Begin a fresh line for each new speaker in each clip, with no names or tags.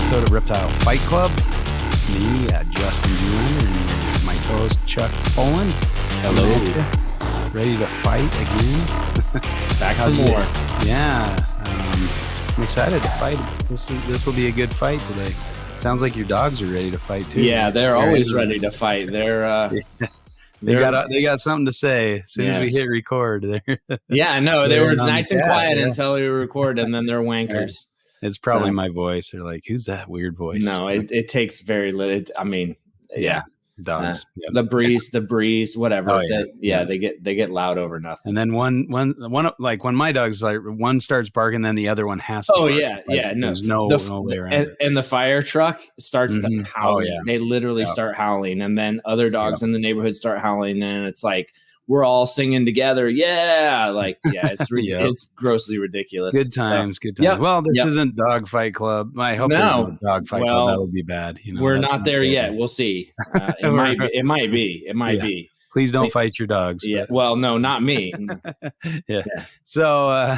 episode of Reptile Fight Club. Me, Justin Julian, and my co-host Chuck Poland.
Hello.
Ready to fight again?
Back for more.
Yeah. I'm excited to fight. This will be a good fight today. Sounds like your dogs are ready to fight too.
Yeah, they're always ready to fight.
They got something to say as soon as we hit record.
Yeah, I know. They were nice and quiet
yeah.
until we record, and then they're wankers.
It's probably my voice. They're like, "Who's that weird voice?"
No, it takes very little.
Dogs.
The breeze, whatever.
Oh,
they get loud over nothing.
And then one like when my dogs like one starts barking, then the other one has to.
Oh
bark. There's no way around it.
And the fire truck starts to howl.
Oh, yeah.
They literally start howling, and then other dogs in the neighborhood start howling, and it's like we're all singing together. Yeah, it's grossly ridiculous.
Good times.
Yep.
Well, this isn't Dog Fight Club. I hope there's no Dog Fight Club. That would be bad.
We're not there yet. We'll see. It might be.
Please don't fight your dogs.
Yeah. Well, no, not me.
yeah. So,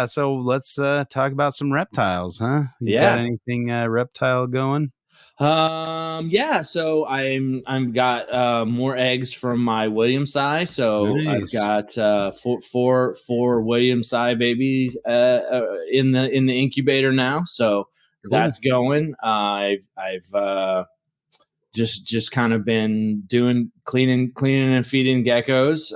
So let's talk about some reptiles, huh? Got anything reptile going?
So I'm got more eggs from my William Sy. So nice. I've got four William Sy babies in the incubator now. So cool. That's going. I've just kind of been doing cleaning and feeding geckos.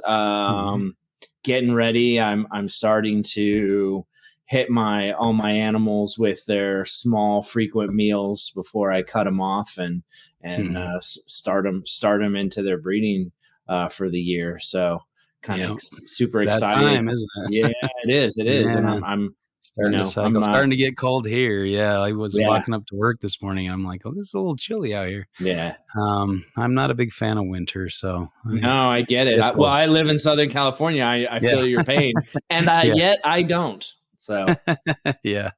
Getting ready. I'm starting to hit all my animals with their small frequent meals before I cut them off and start them into their breeding for the year. So kind of super excited.
Time, isn't it?
Yeah, it is.
Yeah.
And I'm
starting to get cold here. Yeah, I was walking up to work this morning. I'm like, oh, this is a little chilly out here.
Yeah.
I'm not a big fan of winter, so
no, I get it. I live in Southern California. I feel your pain, and yet I don't. So
yep.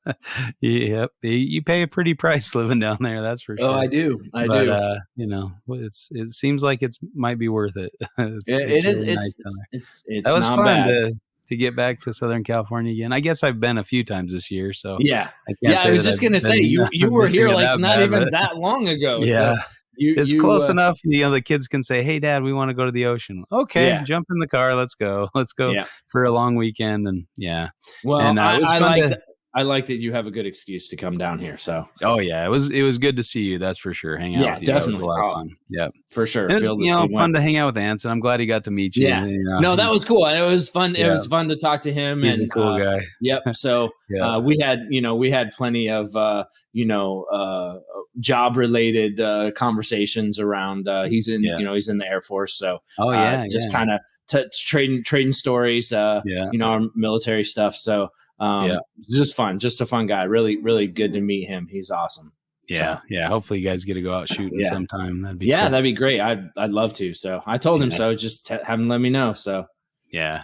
You pay a pretty price living down there. That's for sure.
Oh, I do.
It seems like it might be worth it.
It is.
Really nice
it's
that was
not
fun
bad.
to get back to Southern California again. I guess I've been a few times this year. So
I was just gonna say you were here like not even that long ago.
Yeah.
So
it's close enough. The kids can say, "Hey, Dad, we want to go to the ocean." Okay, jump in the car. Let's go. Let's go for a long weekend. And
well,
and,
I like that you have a good excuse to come down here. So
it was good to see you. That's for sure. Hang out with you.
Definitely.
That was a lot of fun. Yeah,
for sure.
It was fun to hang out with Ants, and I'm glad he got to meet you.
Yeah, no, that was cool. It was fun. It was fun to talk to him.
He's a cool guy.
Yep. So we had plenty of job related conversations around. He's in the Air Force. So just kind of trading stories. Our military stuff. So. Just fun, just a fun guy. Really, really good to meet him. He's awesome.
Yeah. Hopefully you guys get to go out shooting sometime. That'd be cool.
That'd be great. I'd love to. So I told him so. Just have him let me know. So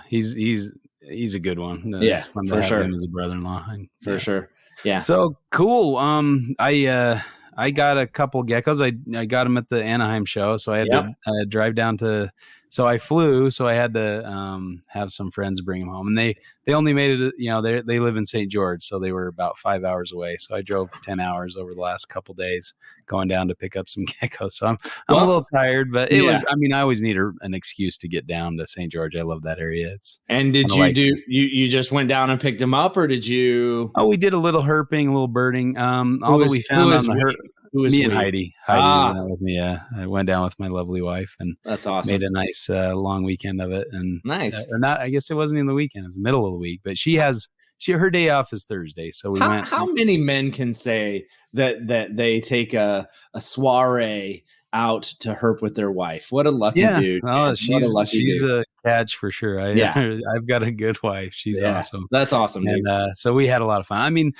he's a good one.
It's
fun to have him as a brother-in-law.
For sure. Yeah.
So cool. I got a couple geckos. I got them at the Anaheim show, so I had to drive down to. So I flew, so I had to have some friends bring them home, and they only made it. They live in St. George, so they were about 5 hours away. So I drove 10 hours over the last couple days going down to pick up some geckos. So I'm a little tired, but it was. I mean, I always need an excuse to get down to St. George. I love that area.
Did you you just went down and picked them up, or did you?
Oh, we did a little herping, a little birding. Although we found on the herp. Me and Heidi went with me. I went down with my lovely wife, and
that's awesome.
Made a nice long weekend of it. And
nice.
Or not. I guess it wasn't in the weekend; it was the middle of the week. But her day off is Thursday, so we went.
How many men can say that they take a soiree out to herp with their wife? What a lucky dude!
Oh, she's a catch for sure. I've got a good wife. She's awesome.
That's awesome, dude.
And so we had a lot of fun. I mean,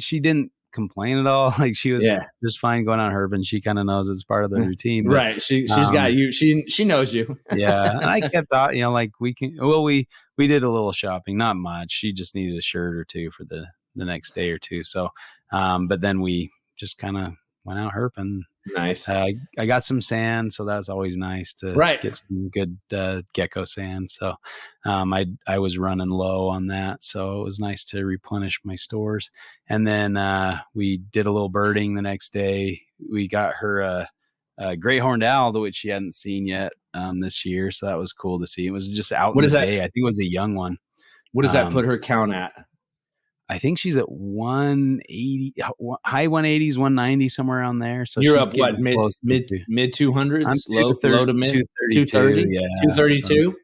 she didn't complain at all. Like she was just fine going on herping. She kind of knows it's part of the routine. But,
right. She's got you. She knows you.
Yeah. And I kept thought, we did a little shopping, not much. She just needed a shirt or two for the next day or two. So, but then we just kind of went out herping.
Nice.
I got some sand, so that's always nice to get some good gecko sand. So I was running low on that, so it was nice to replenish my stores. And then we did a little birding the next day. We got her a great horned owl, which she hadn't seen yet this year, so that was cool to see. It was just out in the day. I think it was a young one.
What does that put her count at?
I think she's at 180, high 180s, 190, somewhere around there. So
you're
she's
up what, mid 200s, low to mid
230,
232.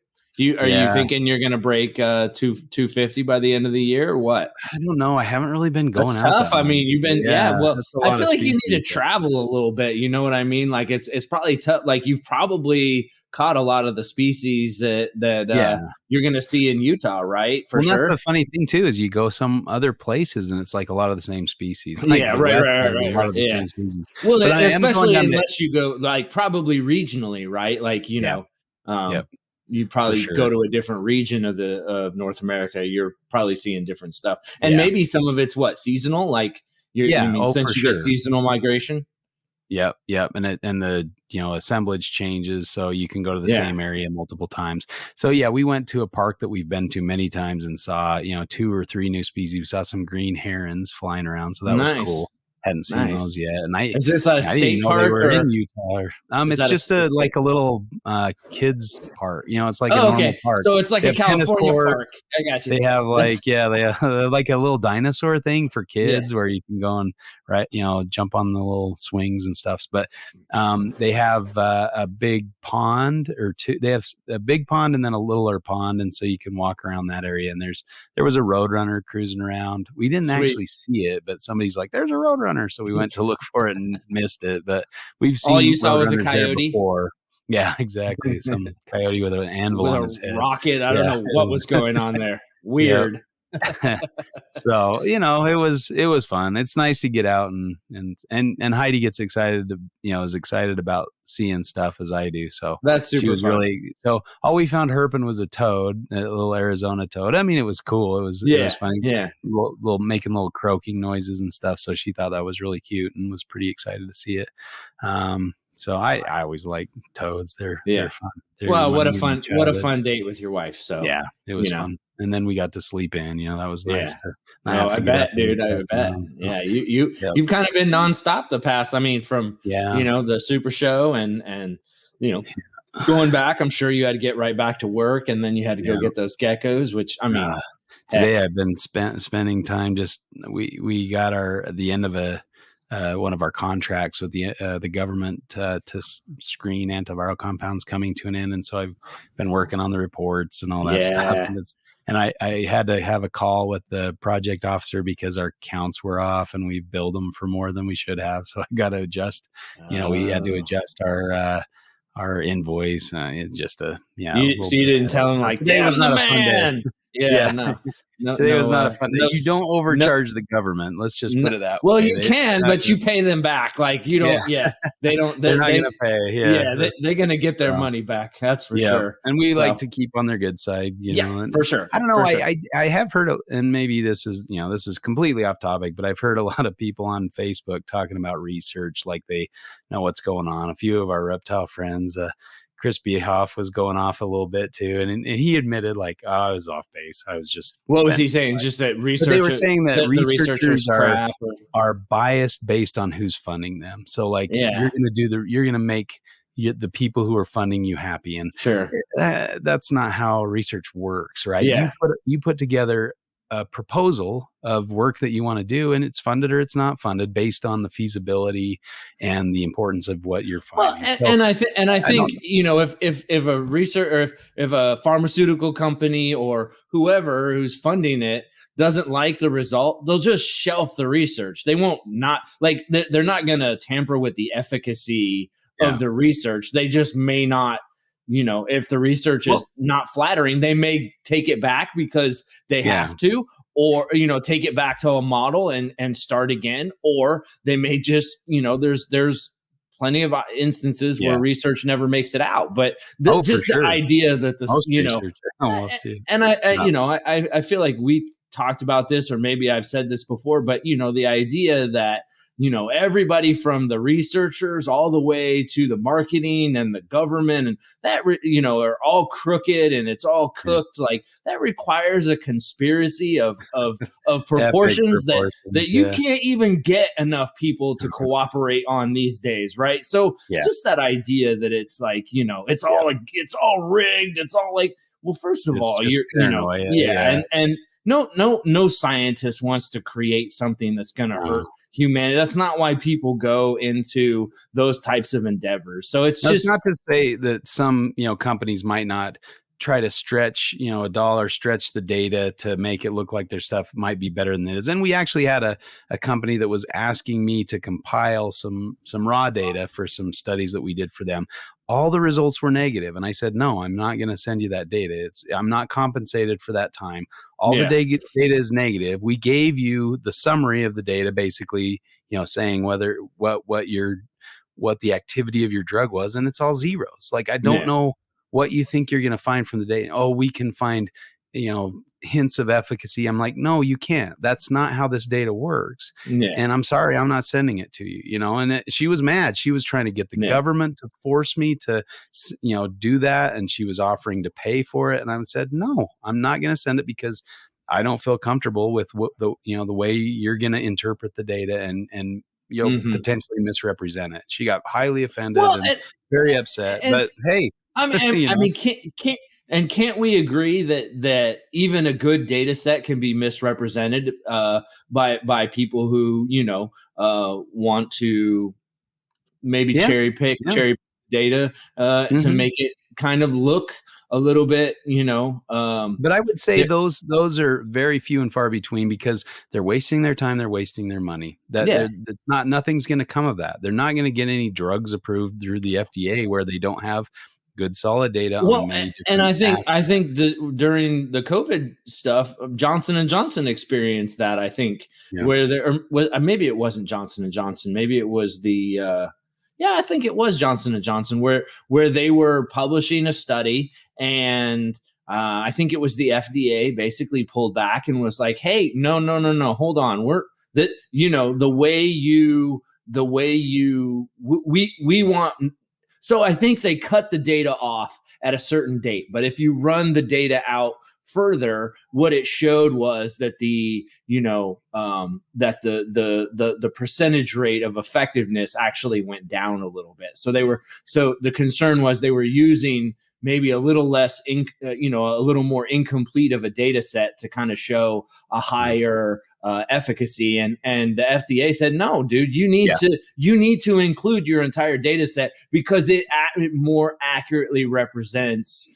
Are you thinking you're going to break 250 by the end of the year or what?
I don't know. I haven't really been going
That's
out.
Tough. I mean, you've been well. I feel like you need to
but
travel a little bit. You know what I mean? Like it's probably tough. Like you've probably caught a lot of the species that you're going to see in Utah, right? For sure.
That's the funny thing too is you go some other places and it's like a lot of the same species.
Like
right. A lot of the same species.
Well, but especially unless you go like probably regionally, right? Like you know. You probably go to a different region of North America. You're probably seeing different stuff, and maybe some of it's seasonal. Like since you get seasonal migration.
Yep. And the assemblage changes, so you can go to the same area multiple times. So we went to a park that we've been to many times and saw 2 or 3 new species. We saw some green herons flying around, so that was cool. Hadn't seen those yet. And
is this a state park?
They were in Utah. It's just a little kids park. It's like a normal park.
So it's like a California park. I got you.
They have they have like a little dinosaur thing for kids where you can go and jump on the little swings and stuff. But they have a big pond or two. They have a big pond and then a littler pond, and so you can walk around that area. And there was a roadrunner cruising around. We didn't actually see it, but somebody's like, "There's a roadrunner." So we went to look for it and missed it, but we've seen
all you saw was a coyote
before. Yeah, exactly. Some coyote with an anvil on his head.
Rocket. I don't know what was going on there. Weird.
So it was fun. It's nice to get out and Heidi gets excited is excited about seeing stuff as I do. So
that's super fun.
So all we found herping was a toad, a little Arizona toad. I mean, it was cool. It was funny.
Yeah,
little making little croaking noises and stuff. So she thought that was really cute and was pretty excited to see it. So I always like toads. They're fun.
What a fun date with your wife. So
it was fun. And then we got to sleep in. That was nice.
I bet, dude. I bet. So, you've kind of been nonstop the past. I mean, from the Super Show and going back. I'm sure you had to get right back to work, and then you had to go get those geckos. Which I mean,
today I've been spending time. Just we got the end of one of our contracts with the government to screen antiviral compounds coming to an end, and so I've been working on the reports and all that stuff. And I had to have a call with the project officer because our counts were off and we billed them for more than we should have. So I got to adjust. We had to adjust our invoice. It's just so you
didn't tell him like, "Damn, the man." No.
Today was not a fun day. You don't overcharge the government. Let's just put it that way.
Well, you can, but you pay them back. Like you don't. They don't.
They're not going to pay.
They're going to get their money back. That's for sure.
And we like to keep on their good side. And
for sure.
I don't know. I have heard, and maybe this is completely off topic, but I've heard a lot of people on Facebook talking about research, like they know what's going on. A few of our reptile friends. Chris Behoff was going off a little bit too, and he admitted I was off base. I was just.
What was he saying? Just that research.
They were saying that researchers are biased based on who's funding them. So you're going to make the people who are funding you happy, and that's not how research works, right?
Yeah.
You put together a proposal of work that you want to do, and it's funded or it's not funded based on the feasibility and the importance of what you're finding.
Well, and I think if a research or if a pharmaceutical company or whoever who's funding it doesn't like the result, they'll just shelf the research. They won't they're not going to tamper with the efficacy of the research. They just may not. If the research is not flattering, they may take it back because they have to, or, take it back to a model and start again. Or they may just, there's plenty of instances where research never makes it out. But the idea that I feel like we talked about this, or maybe I've said this before, but, the idea that everybody from the researchers all the way to the marketing and the government, and that are all crooked and it's all cooked. Like that requires a conspiracy of proportions that you can't even get enough people to cooperate on these days, right? So just that idea that it's like, it's all rigged, it's all like, well, first of all, and no scientist wants to create something that's going to hurt humanity. That's not why people go into those types of endeavors. So that's just
not to say that some, companies might not try to stretch, a dollar, stretch the data to make it look like their stuff might be better than it is. And we actually had a company that was asking me to compile some raw data for some studies that we did for them. All the results were negative. And I said, no, I'm not going to send you that data. I'm not compensated for that time. All the data is negative. We gave you the summary of the data, basically, saying what the activity of your drug was. And it's all zeros. Like, I don't know what you think you're going to find from the data. Oh, we can find, hints of efficacy. I'm like, no, you can't. That's not how this data works. And I'm sorry, I'm not sending it to you, and she was mad. She was trying to get the government to force me to, do that. And she was offering to pay for it. And I said, no, I'm not going to send it because I don't feel comfortable with what the way you're going to interpret the data and potentially misrepresent it. She got highly offended and very upset, but hey,
can't we agree that even a good data set can be misrepresented by people who want to maybe cherry pick data to make it kind of look a little bit,
but I would say those are very few and far between because they're wasting their time, they're wasting their money. It's nothing's going to come of that. They're not going to get any drugs approved through the FDA where they don't have good solid data.
And I think during the COVID stuff, Johnson & Johnson experienced that. I think where maybe it wasn't Johnson & Johnson, maybe it was I think it was Johnson & Johnson where they were publishing a study and I think it was the FDA basically pulled back and was like, hey, no, hold on. We want. So I think they cut the data off at a certain date. But if you run the data out further, what it showed was that the percentage rate of effectiveness actually went down a little bit. So the concern was they were using maybe a little less, a little more incomplete of a data set to kind of show a higher efficacy. And the FDA said, no, dude, you need to include your entire data set because it more accurately represents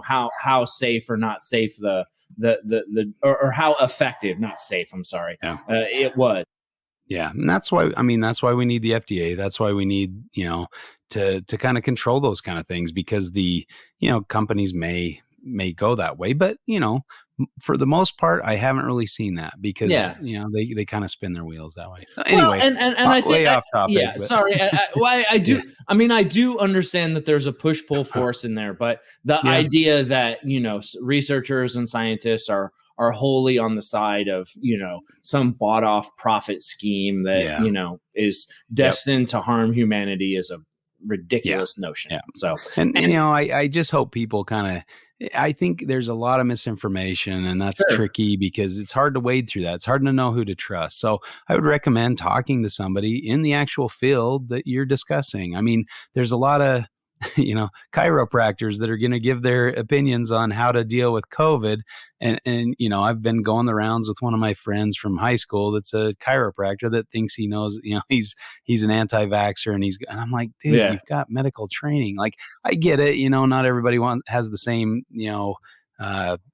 how safe or not safe or how effective, not safe. I'm sorry. It was.
Yeah. And that's why we need the FDA. That's why we need, to kind of control those kind of things because the, companies may go that way, but, for the most part, I haven't really seen that because, they kind of spin their wheels that way. Anyway,
and I think
way off topic.
Sorry. I do. I do understand that there's a push-pull force in there, but the idea that, researchers and scientists are wholly on the side of, some bought off profit scheme that, is destined to harm humanity is a ridiculous notion.
Yeah. So, and I just hope people I think there's a lot of misinformation and that's tricky because it's hard to wade through that. It's hard to know who to trust. So I would recommend talking to somebody in the actual field that you're discussing. I mean, there's a lot of, chiropractors that are going to give their opinions on how to deal with COVID. And, I've been going the rounds with one of my friends from high school that's a chiropractor that thinks he knows, he's an anti-vaxxer and I'm like, dude, you've got medical training. Like, I get it, not everybody has the same,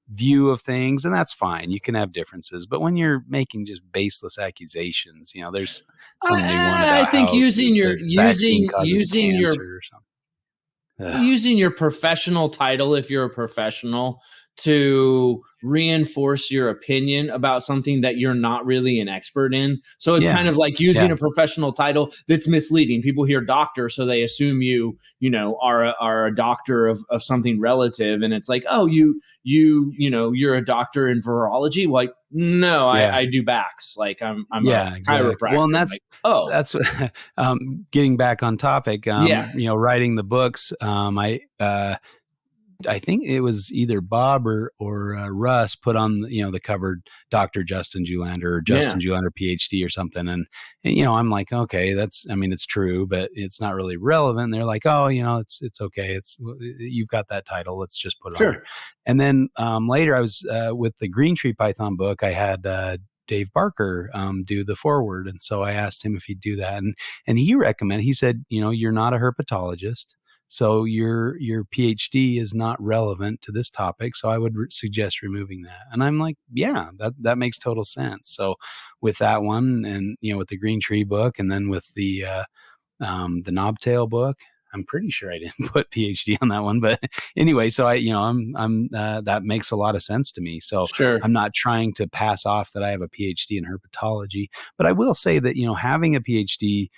view of things, and that's fine. You can have differences, but when you're making just baseless accusations, there's some new one about
I think using your
or something.
Using your professional title, if you're a professional, to reinforce your opinion about something that you're not really an expert in. So it's kind of like using a professional title that's misleading. People hear doctor, so they assume you are a doctor of something relative, and it's like, oh, you're a doctor in virology. Like, no, I do backs. Like I'm a chiropractor.
Well, and that's getting back on topic. Writing the books. I think it was either Bob or Russ put on the cover Dr. Justin Julander or Justin Julander PhD or something, and I'm like, okay, it's true, but it's not really relevant. And they're like, oh, it's okay, you've got that title, let's just put it on there. And then later I was with the Green Tree Python book, I had Dave Barker do the foreword, and so I asked him if he'd do that, and he said, you're not a herpetologist, so your PhD is not relevant to this topic, so I would suggest removing that. And I'm like, yeah, that makes total sense. So with that one, and with the Green Tree book, and then with the Knobtail book, I'm pretty sure I didn't put PhD on that one, but anyway, so I'm that makes a lot of sense to me. So I'm not trying to pass off that I have a PhD in herpetology, but I will say that having a PhD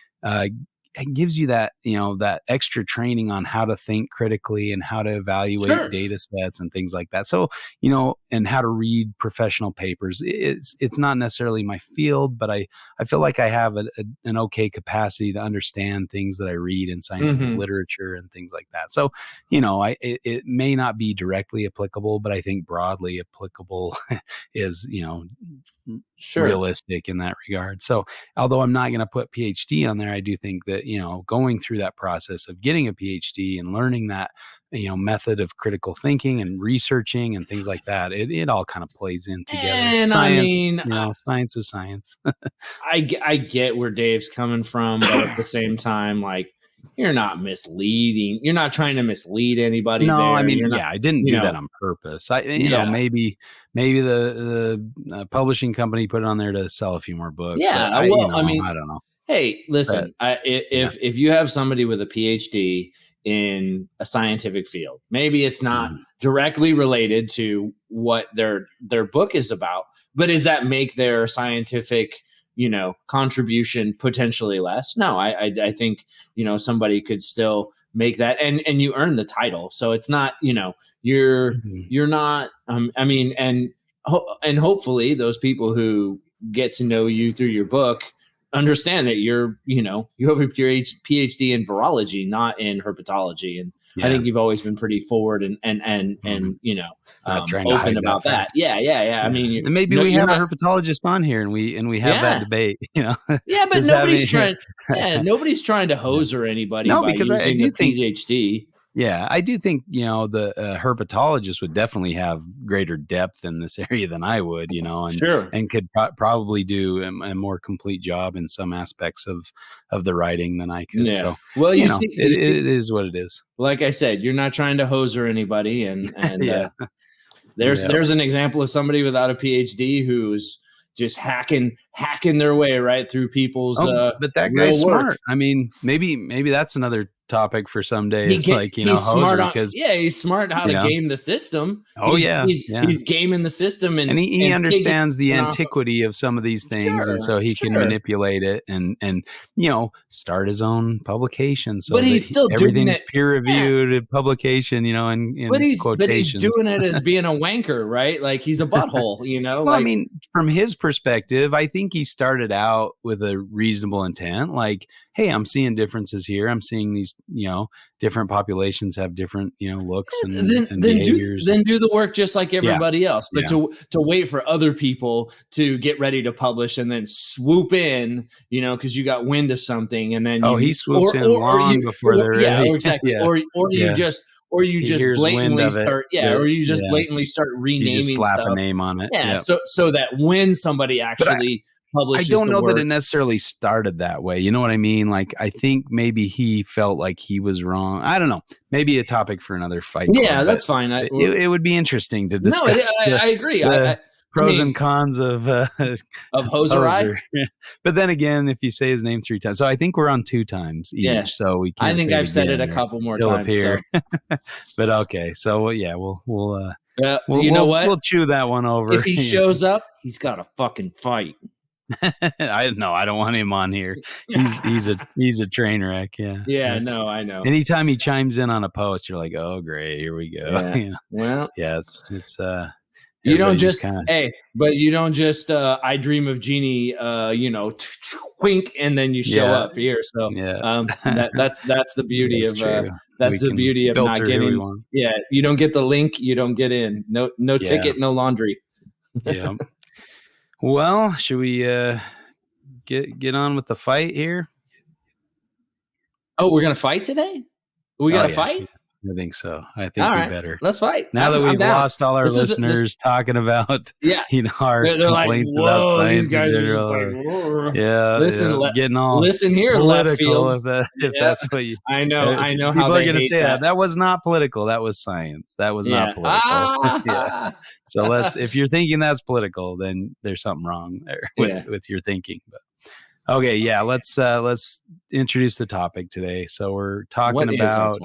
it gives you that that extra training on how to think critically and how to evaluate data sets and things like that. So and how to read professional papers. It's not necessarily my field, but I feel like I have an okay capacity to understand things that I read in scientific literature and things like that. So it may not be directly applicable, but I think broadly applicable is realistic in that regard. So although I'm not going to put PhD on there, I do think that going through that process of getting a PhD and learning that method of critical thinking and researching and things like that, it all kind of plays in together.
And
science, science is science.
I get where Dave's coming from, but at the same time, like, you're not misleading. You're not trying to mislead anybody.
No,
there.
I mean, I didn't do that on purpose. Maybe the publishing company put it on there to sell a few more books.
Yeah,
I
don't know. Hey, listen,
but,
if you have somebody with a PhD in a scientific field, maybe it's not directly related to what their book is about, but does that make their scientific contribution potentially less? No, I think somebody could still make that, and you earn the title, so it's not you're not and hopefully those people who get to know you through your book understand that you have a PhD in virology, not in herpetology, and I think you've always been pretty forward and open about that. Yeah. I mean,
and maybe we have a herpetologist on here, and we have that debate.
Yeah, but nobody's trying. Yeah, nobody's trying to hose or anybody. No, because I do think PhD.
Yeah, I do think the herpetologist would definitely have greater depth in this area than I would, and could probably do a more complete job in some aspects of the writing than I could. So, well, it is what it is.
Like I said, you're not trying to hose or anybody, and there's an example of somebody without a PhD who's just hacking their way right through people's.
But that guy's smart. I mean, maybe that's another topic for some day.
He's smart he's smart how to game the system. He's gaming the system, and
he understands the antiquity of some of these things, and so he can manipulate it and start his own publication. So
but he's still
everything's peer reviewed publication, in
but he's
quotations.
doing it as being a wanker, right? Like he's a butthole,
Well, I mean, from his perspective, I think he started out with a reasonable intent, like, hey, I'm seeing differences here. I'm seeing these, different populations have different, looks and behaviors.
Then do the work just like everybody else. But to wait for other people to get ready to publish and then swoop in, because you got wind of something, and then
he swoops in long before they're ready.
Exactly. Or you just blatantly start, or you just blatantly start renaming
you just slap
stuff.
A name on it.
Yeah. So that when somebody actually publishes,
I don't know that it necessarily started that way. You know what I mean? Like, I think maybe he felt like he was wrong. I don't know. Maybe a topic for another fight.
Yeah, that's fine.
It would be interesting to discuss.
No, I agree.
Pros and cons of
Hoser.
But then again, if you say his name 3 times, so I think we're on 2 times each. So we can't.
I think I've said it a couple more times.
Appear. So. But okay, so we'll
You know what?
We'll chew that one over.
If he shows up, he's got to fucking fight.
I don't want him on here. He's a train wreck. Yeah.
Yeah. No, I know.
Anytime he chimes in on a post, you're like, oh, great, here we go.
Yeah. Well,
yeah, it's
you don't just but you don't just I dream of Jeannie, wink, and then you show up here. So that's the beauty of the beauty of not getting. Yeah, you don't get the link, you don't get in. No ticket, no laundry.
Yeah. Well, should we get on with the fight here?
Oh, we're gonna fight today? We got to fight?
I think so. I think we better.
Let's fight.
Now that we've lost all our listeners talking about, our complaints about science. These guys are just like,
listen here, left field.
If that's what you,
I know
people
how
are going to say that was not political. That was science. That was not political. So if you're thinking that's political, then there's something wrong there with your thinking. But okay, let's introduce the topic today. So we're talking about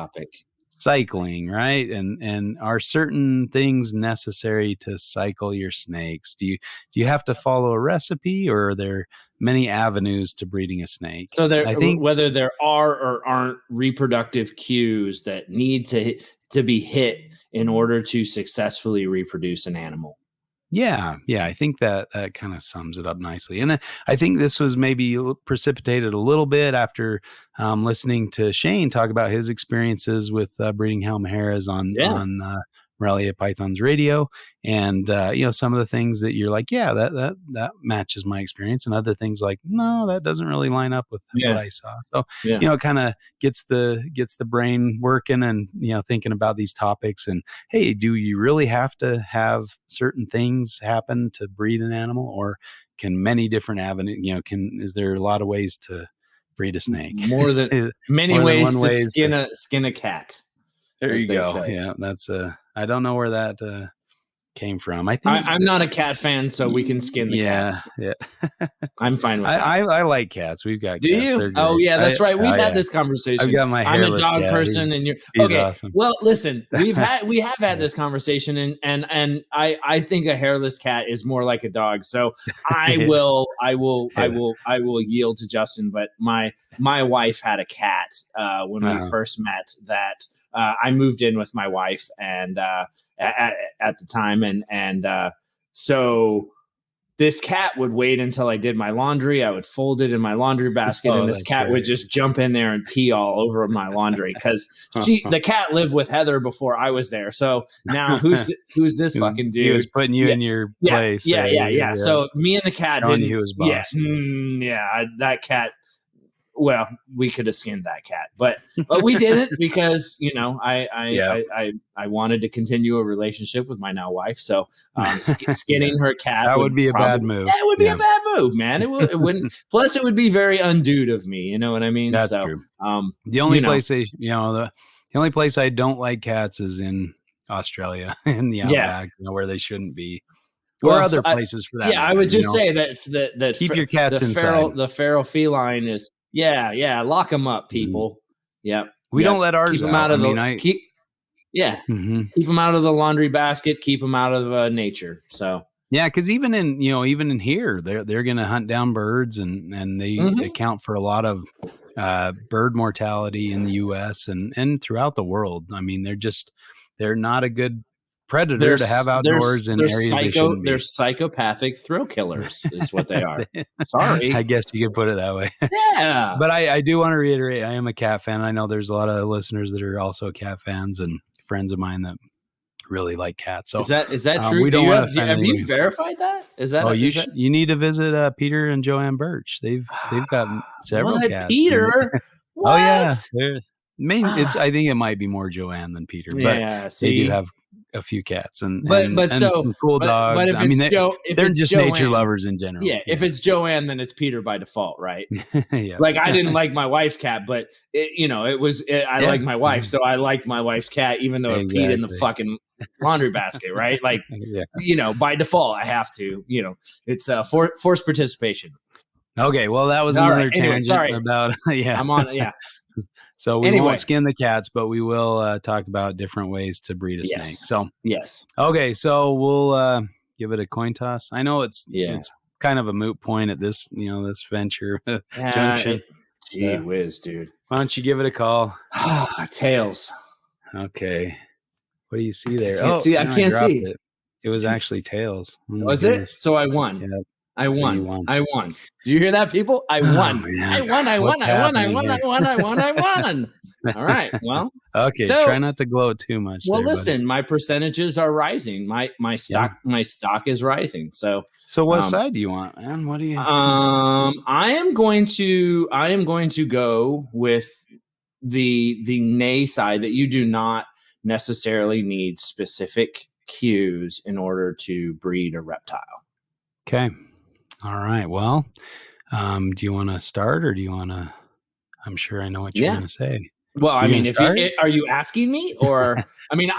cycling, right? And are certain things necessary to cycle your snakes? Do you have to follow a recipe, or are there many avenues to breeding a snake?
So I think whether there are or aren't reproductive cues that need to be hit in order to successfully reproduce an animal.
Yeah, I think that kind of sums it up nicely. And I think this was maybe precipitated a little bit after listening to Shane talk about his experiences with breeding Halmaheras on Herpetoculture Pythons radio, and some of the things that you're like, that matches my experience, and other things like, no, that doesn't really line up with what I saw. So it kind of gets the brain working and thinking about these topics. And hey, do you really have to have certain things happen to breed an animal, or can many different avenues? Is there a lot of ways to breed a snake?
More than many ways to skin a cat.
There you go. Say. Yeah, that's I don't know where that came from. I think
I'm not a cat fan, so we can skin the cats.
Yeah,
I'm fine with that.
I like cats. We've got.
Do
cats.
you? Oh yeah, that's right. We've had this conversation.
I've got my hairless
I'm a dog
cat.
person, and you're
okay. Awesome.
Well, listen, we have had this conversation, and I think a hairless cat is more like a dog. So I will yield to Justin. But my wife had a cat when we first met. That. I moved in with my wife and at the time, and so this cat would wait until I did my laundry. I would fold it in my laundry basket, and this cat would just jump in there and pee all over my laundry because the cat lived with Heather before I was there. So now who's this fucking dude?
He was putting you in your place.
Yeah. So me and the cat didn't.
He was boss.
That cat. Well, we could have skinned that cat, but we didn't because I wanted to continue a relationship with my now wife. So skinning her cat
would be a bad move.
Yeah, it would be a bad move, man. It wouldn't. Plus, it would be very undude of me. You know what I mean?
That's true. The only place the only place I don't like cats is in Australia in the outback, where they shouldn't be. Or other places for that.
Yeah, matter, I would just say that
keep your cats inside.
The feral feline is. Yeah, lock them up, people. Yeah,
we don't let ours
keep them out of keep them out of the laundry basket. Keep them out of nature. So
because even in here, they're going to hunt down birds, and they account for a lot of bird mortality in the U.S. and throughout the world. I mean, they're not a good predator to have outdoors in areas they shouldn't be.
They're psychopathic thrill killers is what they are. Sorry.
I guess you could put it that way.
Yeah.
But I do want to reiterate, I am a cat fan. I know there's a lot of listeners that are also cat fans and friends of mine that really like cats. So
is that true?
We don't
have you verified that? Is that
you need to visit Peter and Joanne Birch. They've got several cats.
Peter? What?
Oh yeah. I think it might be more Joanne than Peter, but they do have a few cats and some cool dogs. But they're just Joanne, nature lovers in general.
Yeah, if it's Joanne, then it's Peter by default, right? Like I didn't like my wife's cat, but I like my wife, so I liked my wife's cat, even though it peed in the fucking laundry basket, right? Like, by default, I have to. It's forced participation.
Okay, well, that was another tangent about
I'm on. Yeah.
So we won't skin the cats, but we will talk about different ways to breed a snake. So okay, so we'll give it a coin toss. I know it's kind of a moot point at this this venture junction.
Gee whiz, dude!
Why don't you give it a call?
Tails.
Okay. What do you see there?
I can't see.
It was actually tails.
Was it? So I won.
Yeah.
I won. I won. Do you hear that, people? I won. I won. All right. Well,
okay. So, try not to glow too much.
Well, listen, my percentages are rising. My stock is rising. So
what side do you want, man? What do you?
I am going to go with the nay side, that you do not necessarily need specific cues in order to breed a reptile.
Okay. All right. Well, do you want to start, or do you want to? I'm sure I know what you're going to say.
Well, I mean, are you asking me, or I mean,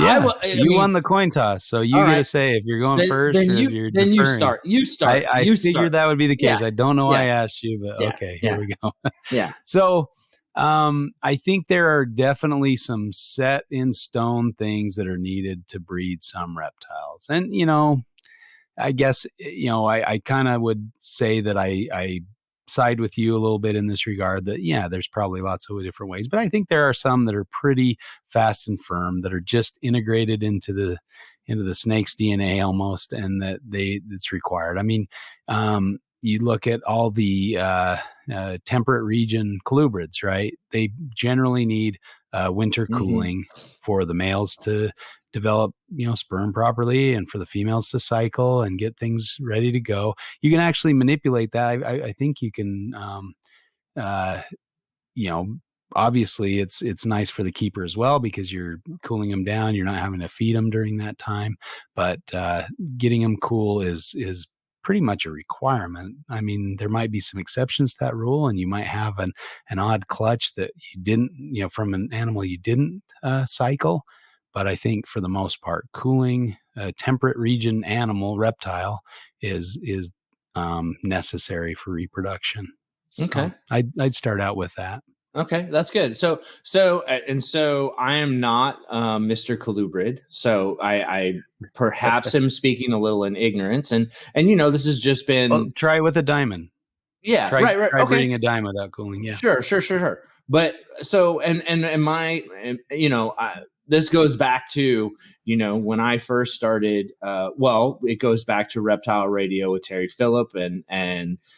you won the coin toss, so you get to say if you're going first or if you're deferring.
You start.
I figured that would be the case. I don't know why I asked you, but okay, here we go. So, I think there are definitely some set in stone things that are needed to breed some reptiles, and I guess, I kind of would say that I side with you a little bit in this regard, that, there's probably lots of different ways, but I think there are some that are pretty fast and firm, that are just integrated into the snake's DNA almost, and that it's required. I mean, you look at all the temperate region colubrids, right? They generally need winter cooling for the males to develop, sperm properly, and for the females to cycle and get things ready to go. You can actually manipulate that. I think you can, obviously it's nice for the keeper as well, because you're cooling them down. You're not having to feed them during that time, but getting them cool is pretty much a requirement. I mean, there might be some exceptions to that rule, and you might have an odd clutch that you didn't, from an animal you didn't cycle. But I think for the most part, cooling a temperate region animal, reptile, is necessary for reproduction.
Okay.
So I'd start out with that.
Okay, that's good. So I am not Mr. Colubrid. So I perhaps am speaking a little in ignorance, and this has just been
try with a diamond.
Yeah,
try breeding a diamond without cooling. Yeah,
sure. But so and my this goes back to, when I first started, it goes back to Reptile Radio with Terry Phillip, and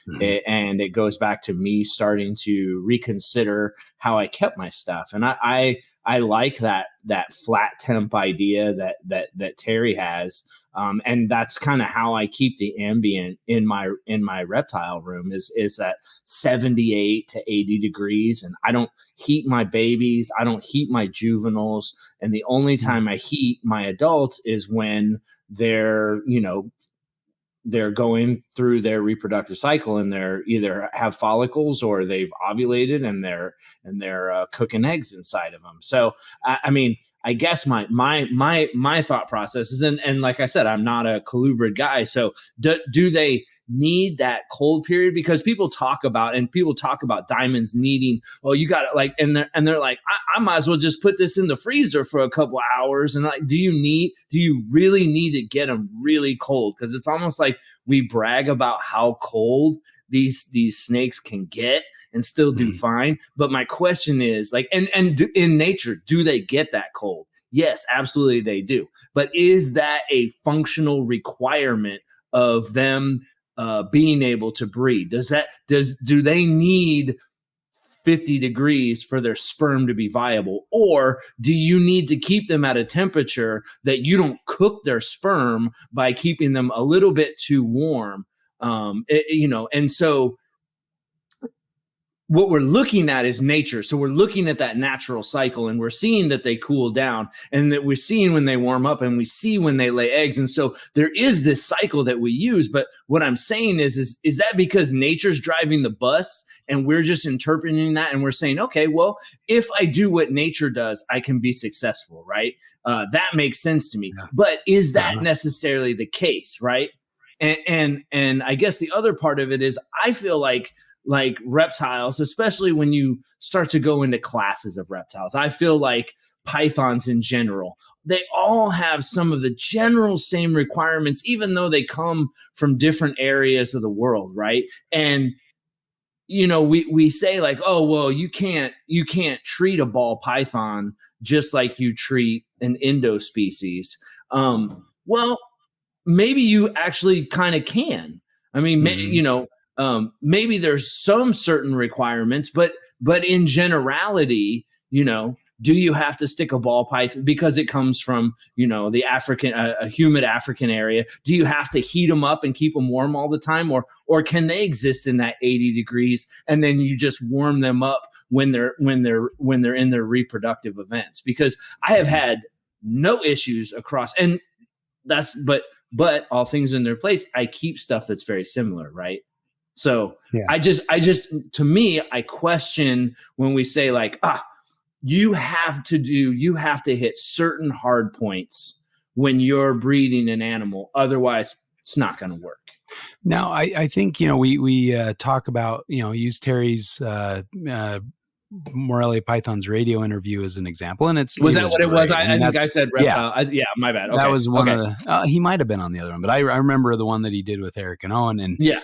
it goes back to me starting to reconsider how I kept my stuff. And I like that flat temp idea that Terry has. And that's kind of how I keep the ambient in my reptile room is that 78 to 80 degrees. And I don't heat my babies. I don't heat my juveniles. And the only time I heat my adults is when they're going through their reproductive cycle, and they're either have follicles or they've ovulated, and they're cooking eggs inside of them. So, I mean, I guess my thought process is, and like I said, I'm not a colubrid guy. So do they need that cold period? Because people talk about diamonds needing, well, you got it, and they're like, I might as well just put this in the freezer for a couple of hours. And like, do you really need to get them really cold? Because it's almost like we brag about how cold these snakes can get and still do fine. But my question is, and in nature, do they get that cold? Yes, absolutely they do. But is that a functional requirement of them being able to breed? Do they need 50 degrees for their sperm to be viable? Or do you need to keep them at a temperature that you don't cook their sperm by keeping them a little bit too warm? And so what we're looking at is nature. So we're looking at that natural cycle, and we're seeing that they cool down, and that we're seeing when they warm up, and we see when they lay eggs. And so there is this cycle that we use. But what I'm saying is that because nature's driving the bus and we're just interpreting that, and we're saying, okay, well, if I do what nature does, I can be successful, right? That makes sense to me. Yeah. But is that necessarily the case, right? And I guess the other part of it is, I feel like like reptiles, especially when you start to go into classes of reptiles. I feel like pythons in general, they all have some of the general same requirements, even though they come from different areas of the world, right? And we say like, oh well, you can't treat a ball python just like you treat an endo species. Well, maybe you actually kind of can. I mean, maybe there's some certain requirements, but in generality, do you have to stick a ball python because it comes from, the African, a humid African area? Do you have to heat them up and keep them warm all the time, or can they exist in that 80 degrees and then you just warm them up when they're in their reproductive events? Because I have had no issues across, and but all things in their place, I keep stuff that's very similar, right? So
Yeah.
I just to me, I question when we say like, you have to hit certain hard points when you're breeding an animal. Otherwise, it's not going to work.
Now, I think, we talk about, use Terry's Morelia Python's radio interview as an example, and
was what it was? I think I said reptile.
Yeah,
My bad. Okay.
That was one of the. He might have been on the other one, but I remember the one that he did with Eric and Owen, and he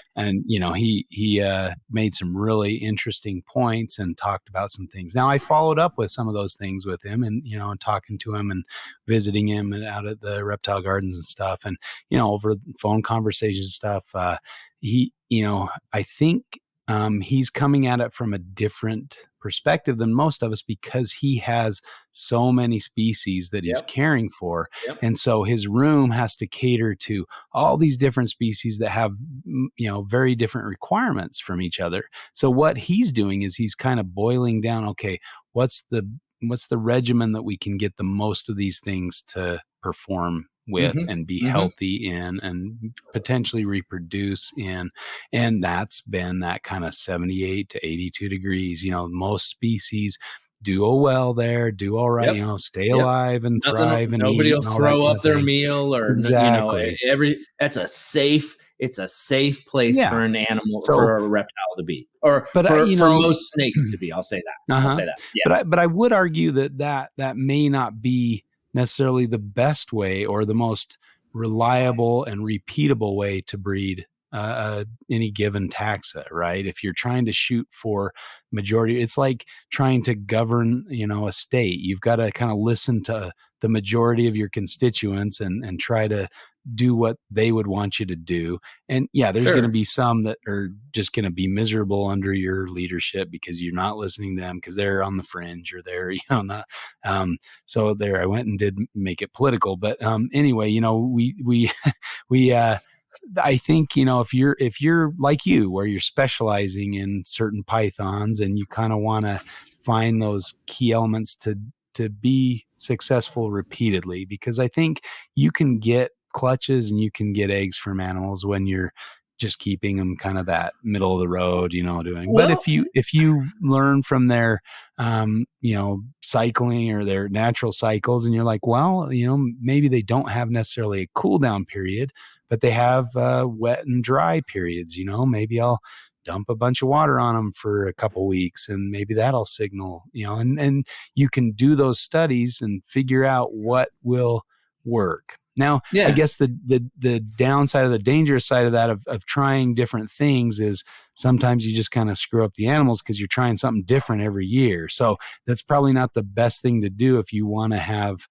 made some really interesting points and talked about some things. Now I followed up with some of those things with him, and talking to him and visiting him and out at the reptile gardens and stuff, and over phone conversations and stuff. I think he's coming at it from a different perspective than most of us because he has so many species that he's caring for. Yep. And so his room has to cater to all these different species that have, very different requirements from each other. So what he's doing is he's kind of boiling down, okay, what's the regimen that we can get the most of these things to perform with and be healthy in and potentially reproduce in. And that's been that kind of 78 to 82 degrees. Most species do well there, do all right, stay alive and thrive and
nobody
eat.
Will throw up their meal or
exactly.
It's a safe place for an animal, for a reptile to be, or for most snakes to be. I'll say that. I'll say that. Yeah.
But I would argue that may not be necessarily the best way or the most reliable and repeatable way to breed any given taxa, right? If you're trying to shoot for majority, it's like trying to govern, a state. You've got to kind of listen to the majority of your constituents and try to do what they would want you to do. And there's going to be some that are just going to be miserable under your leadership because you're not listening to them because they're on the fringe or they're, not. So there, I went and did make it political, but anyway, we I think, if you're like you, where you're specializing in certain pythons and you kind of want to find those key elements to be successful repeatedly, because I think you can get clutches and you can get eggs from animals when you're just keeping them kind of that middle of the road, doing. Well, but if you learn from their, cycling or their natural cycles, and you're like, well, maybe they don't have necessarily a cool down period, but they have wet and dry periods. Maybe I'll dump a bunch of water on them for a couple weeks, and maybe that'll signal, and you can do those studies and figure out what will work. Now, I guess the downside of the dangerous side of that of trying different things is sometimes you just kind of screw up the animals because you're trying something different every year. So that's probably not the best thing to do if you want to have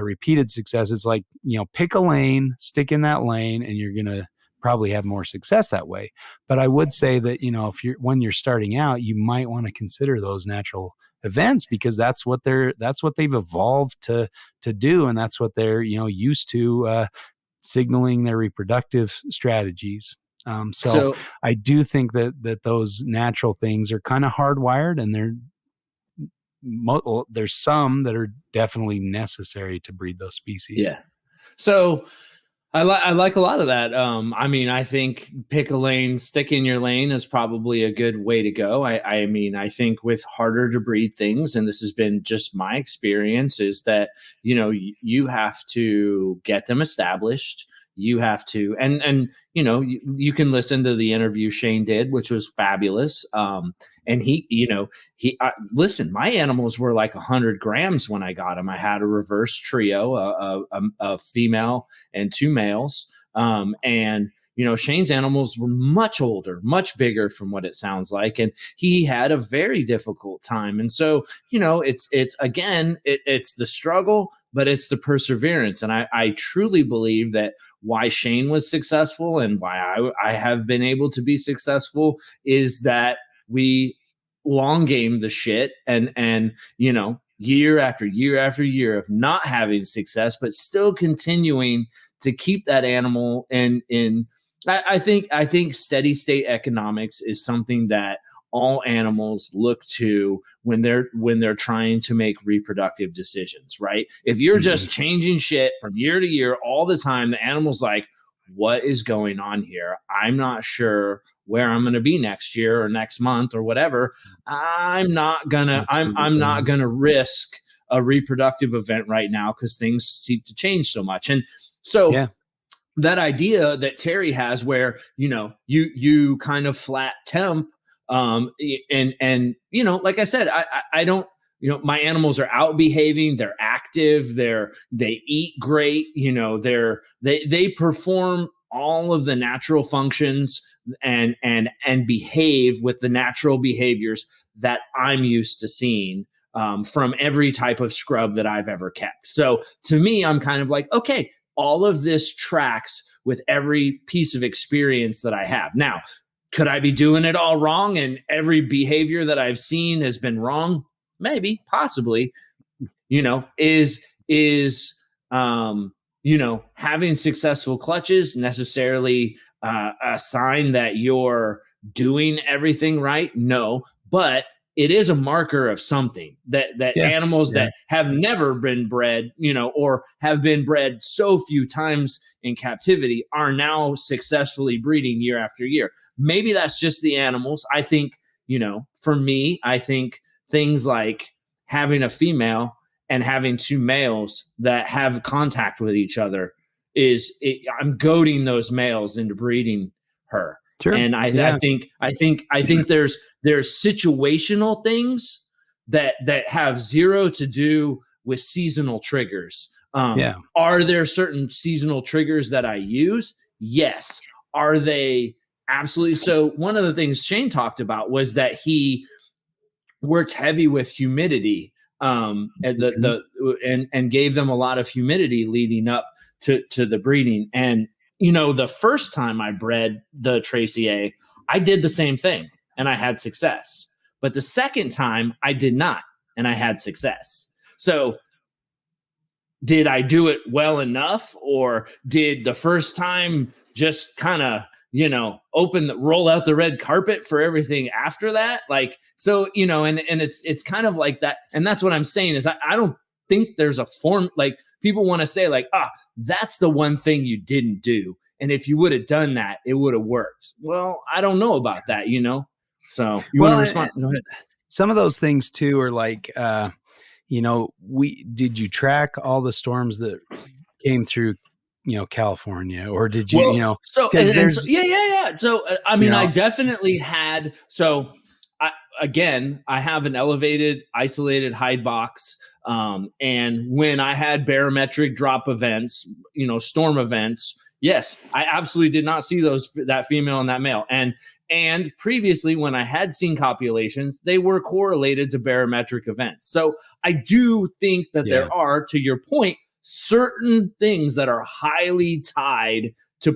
repeated success. It's like, pick a lane, stick in that lane, and you're going to probably have more success that way. But I would say that, when you're starting out, you might want to consider those natural events because that's what they've evolved to do. And that's what they're, used to signaling their reproductive strategies. So I do think that those natural things are kind of hardwired, and there's some that are definitely necessary to breed those species.
Yeah. So I like a lot of that. I think pick a lane, stick in your lane is probably a good way to go. I think with harder to breed things, and this has been just my experience, is that, you have to get them established. you have to, and you can listen to the interview Shane did, which was fabulous. And listen, my animals were like 100 grams when I got them. I had a reverse trio, a female and 2 males. And Shane's animals were much older, much bigger from what it sounds like. And he had a very difficult time. And so, it's the struggle, but it's the perseverance. And I truly believe that why Shane was successful and why I have been able to be successful is that we long game the shit and year after year after year of not having success, but still continuing to keep that animal in. I think steady state economics is something that all animals look to when they're trying to make reproductive decisions, right? If you're just changing shit from year to year all the time, the animal's like, what is going on here? I'm not sure where I'm going to be next year or next month or whatever. I'm not gonna risk a reproductive event right now because things seem to change so much. And so that idea that Terry has where, you kind of flat temp, and like I said, I don't, my animals are out behaving, they're active, they eat great, they perform all of the natural functions and behave with the natural behaviors that I'm used to seeing from every type of scrub that I've ever kept. So to me, I'm kind of like, okay, all of this tracks with every piece of experience that I have. Now, could I be doing it all wrong and every behavior that I've seen has been wrong? Maybe, possibly. Is having successful clutches necessarily a sign that you're doing everything right? No, but it is a marker of something that animals that have never been bred, or have been bred so few times in captivity are now successfully breeding year after year. Maybe that's just the animals. I think, for me, I think things like having a female and having 2 males that have contact with each other I'm goading those males into breeding her. Sure. And I think there's situational things that have zero to do with seasonal triggers. Are there certain seasonal triggers that I use? Yes. Are they absolutely? So one of the things Shane talked about was that he worked heavy with humidity, and gave them a lot of humidity leading up to the breeding. And the first time I bred the Tracy A, I did the same thing and I had success. But the second time I did not, and I had success. So did I do it well enough, or did the first time just kind of, roll out the red carpet for everything after that? Like, so, and it's kind of like that. And that's what I'm saying is I don't think there's a form, like people want to say like, that's the one thing you didn't do. And if you would have done that, it would have worked. Well, I don't know about that, So you want to respond? Go ahead.
Some of those things too are like, did you track all the storms that came through, California, or did you,
So I definitely had. So I have an elevated, isolated hide box. And when I had barometric drop events, storm events, yes, I absolutely did not see that female and that male. And previously, when I had seen copulations, they were correlated to barometric events. So I do think that there are, to your point, certain things that are highly tied to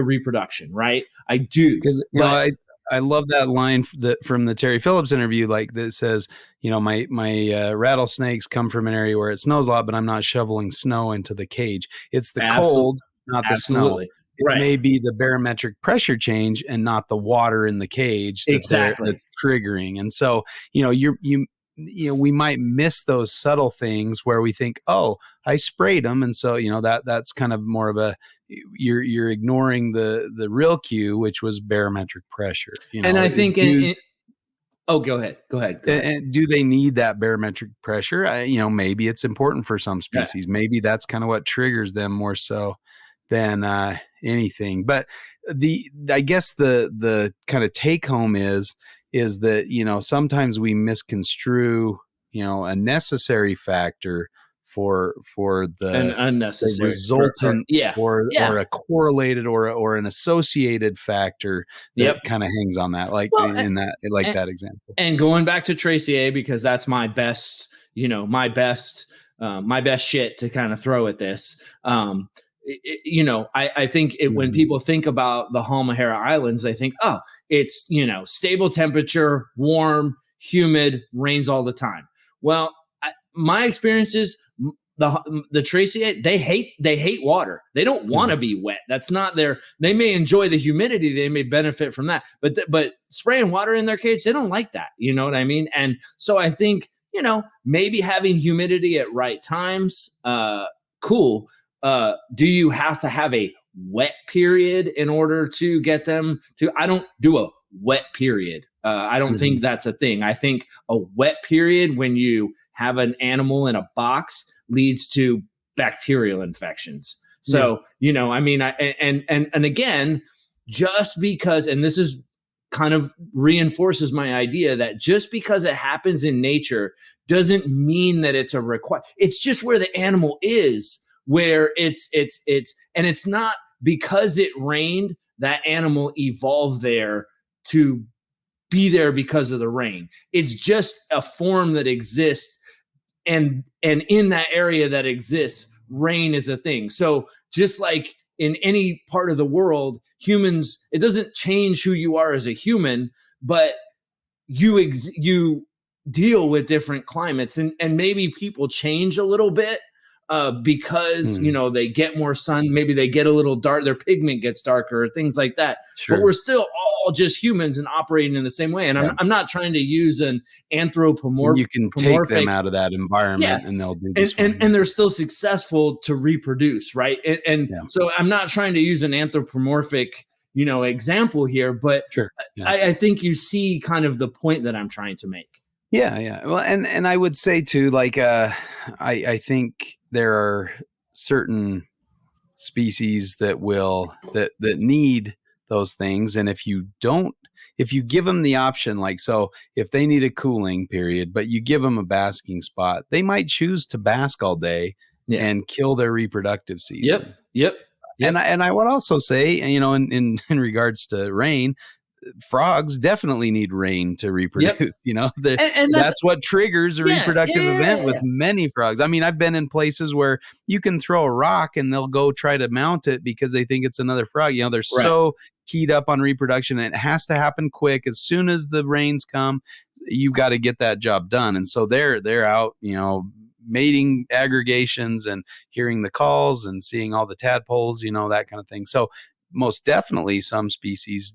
reproduction, right? I do.
Because I love that line from the Terry Phillips interview, like that says, my rattlesnakes come from an area where it snows a lot, but I'm not shoveling snow into the cage. It's the cold, not the snow. It may be the barometric pressure change and not the water in the cage that's triggering. And so, we might miss those subtle things where we think, oh, I sprayed them. And so, that's kind of more of a, you're ignoring the real cue, which was barometric pressure.
And I think, go ahead.
And do they need that barometric pressure? Maybe it's important for some species. Maybe that's kind of what triggers them more so. than anything. But I guess the kind of take home is that, you know, sometimes we misconstrue, you know, a necessary factor for
An
the
unnecessary
resultant
yeah.
or a correlated or an associated factor that
Yep.
kind of hangs on that, like
Well,
in that, like
and,
that example.
and going back to Tracy A, because that's my best, you know, my best shit to kind of throw at this. You know, I think when people think about the Halmahera Islands, they think, oh, it's, you know, stable temperature, warm, humid, rains all the time. Well, my experience is the Tracy, they hate water. They don't want to be wet. That's not their. They may enjoy the humidity. They may benefit from that, but spraying water in their cage, they don't like that. You know what I mean? And so I think, you know, maybe having humidity at right times, cool. Do you have to have a wet period in order to get them to? I don't do a wet period. I don't think that's a thing. I think a wet period when you have an animal in a box leads to bacterial infections. So, you know, I mean, and again, just because, and this is kind of reinforces my idea that just because it happens in nature doesn't mean that it's a it's just where the animal is, where it's and it's not because it rained, that animal evolved there to be there because of the rain. It's just a form that exists, and in that area that exists, rain is a thing. So just like in any part of the world, humans, it doesn't change who you are as a human, but you deal with different climates, and maybe people change a little bit because you know, they get more sun, maybe they get a little dark, their pigment gets darker, things like that. But we're still all just humans and operating in the same way. And I'm not trying to use an anthropomorphic.
You can take them out of that environment and they'll do this.
And they're still successful to reproduce, right? And so I'm not trying to use an anthropomorphic, you know, example here, but I think you see kind of the point that I'm trying to make.
Yeah. Well, and I would say too, like, I think there are certain species that need those things. And if you give them the option, like, so if they need a cooling period, but you give them a basking spot, they might choose to bask all day and kill their reproductive season.
Yep.
And I would also say, you know, in regards to rain, frogs definitely need rain to reproduce. You know, and that's what triggers a reproductive event with many frogs. I mean, I've been in places where you can throw a rock and they'll go try to mount it because they think it's another frog. You know, they're so keyed up on reproduction, and it has to happen quick. As soon as the rains come, you've got to get that job done. And so they're out, you know, mating aggregations and hearing the calls and seeing all the tadpoles, you know, that kind of thing. So most definitely some species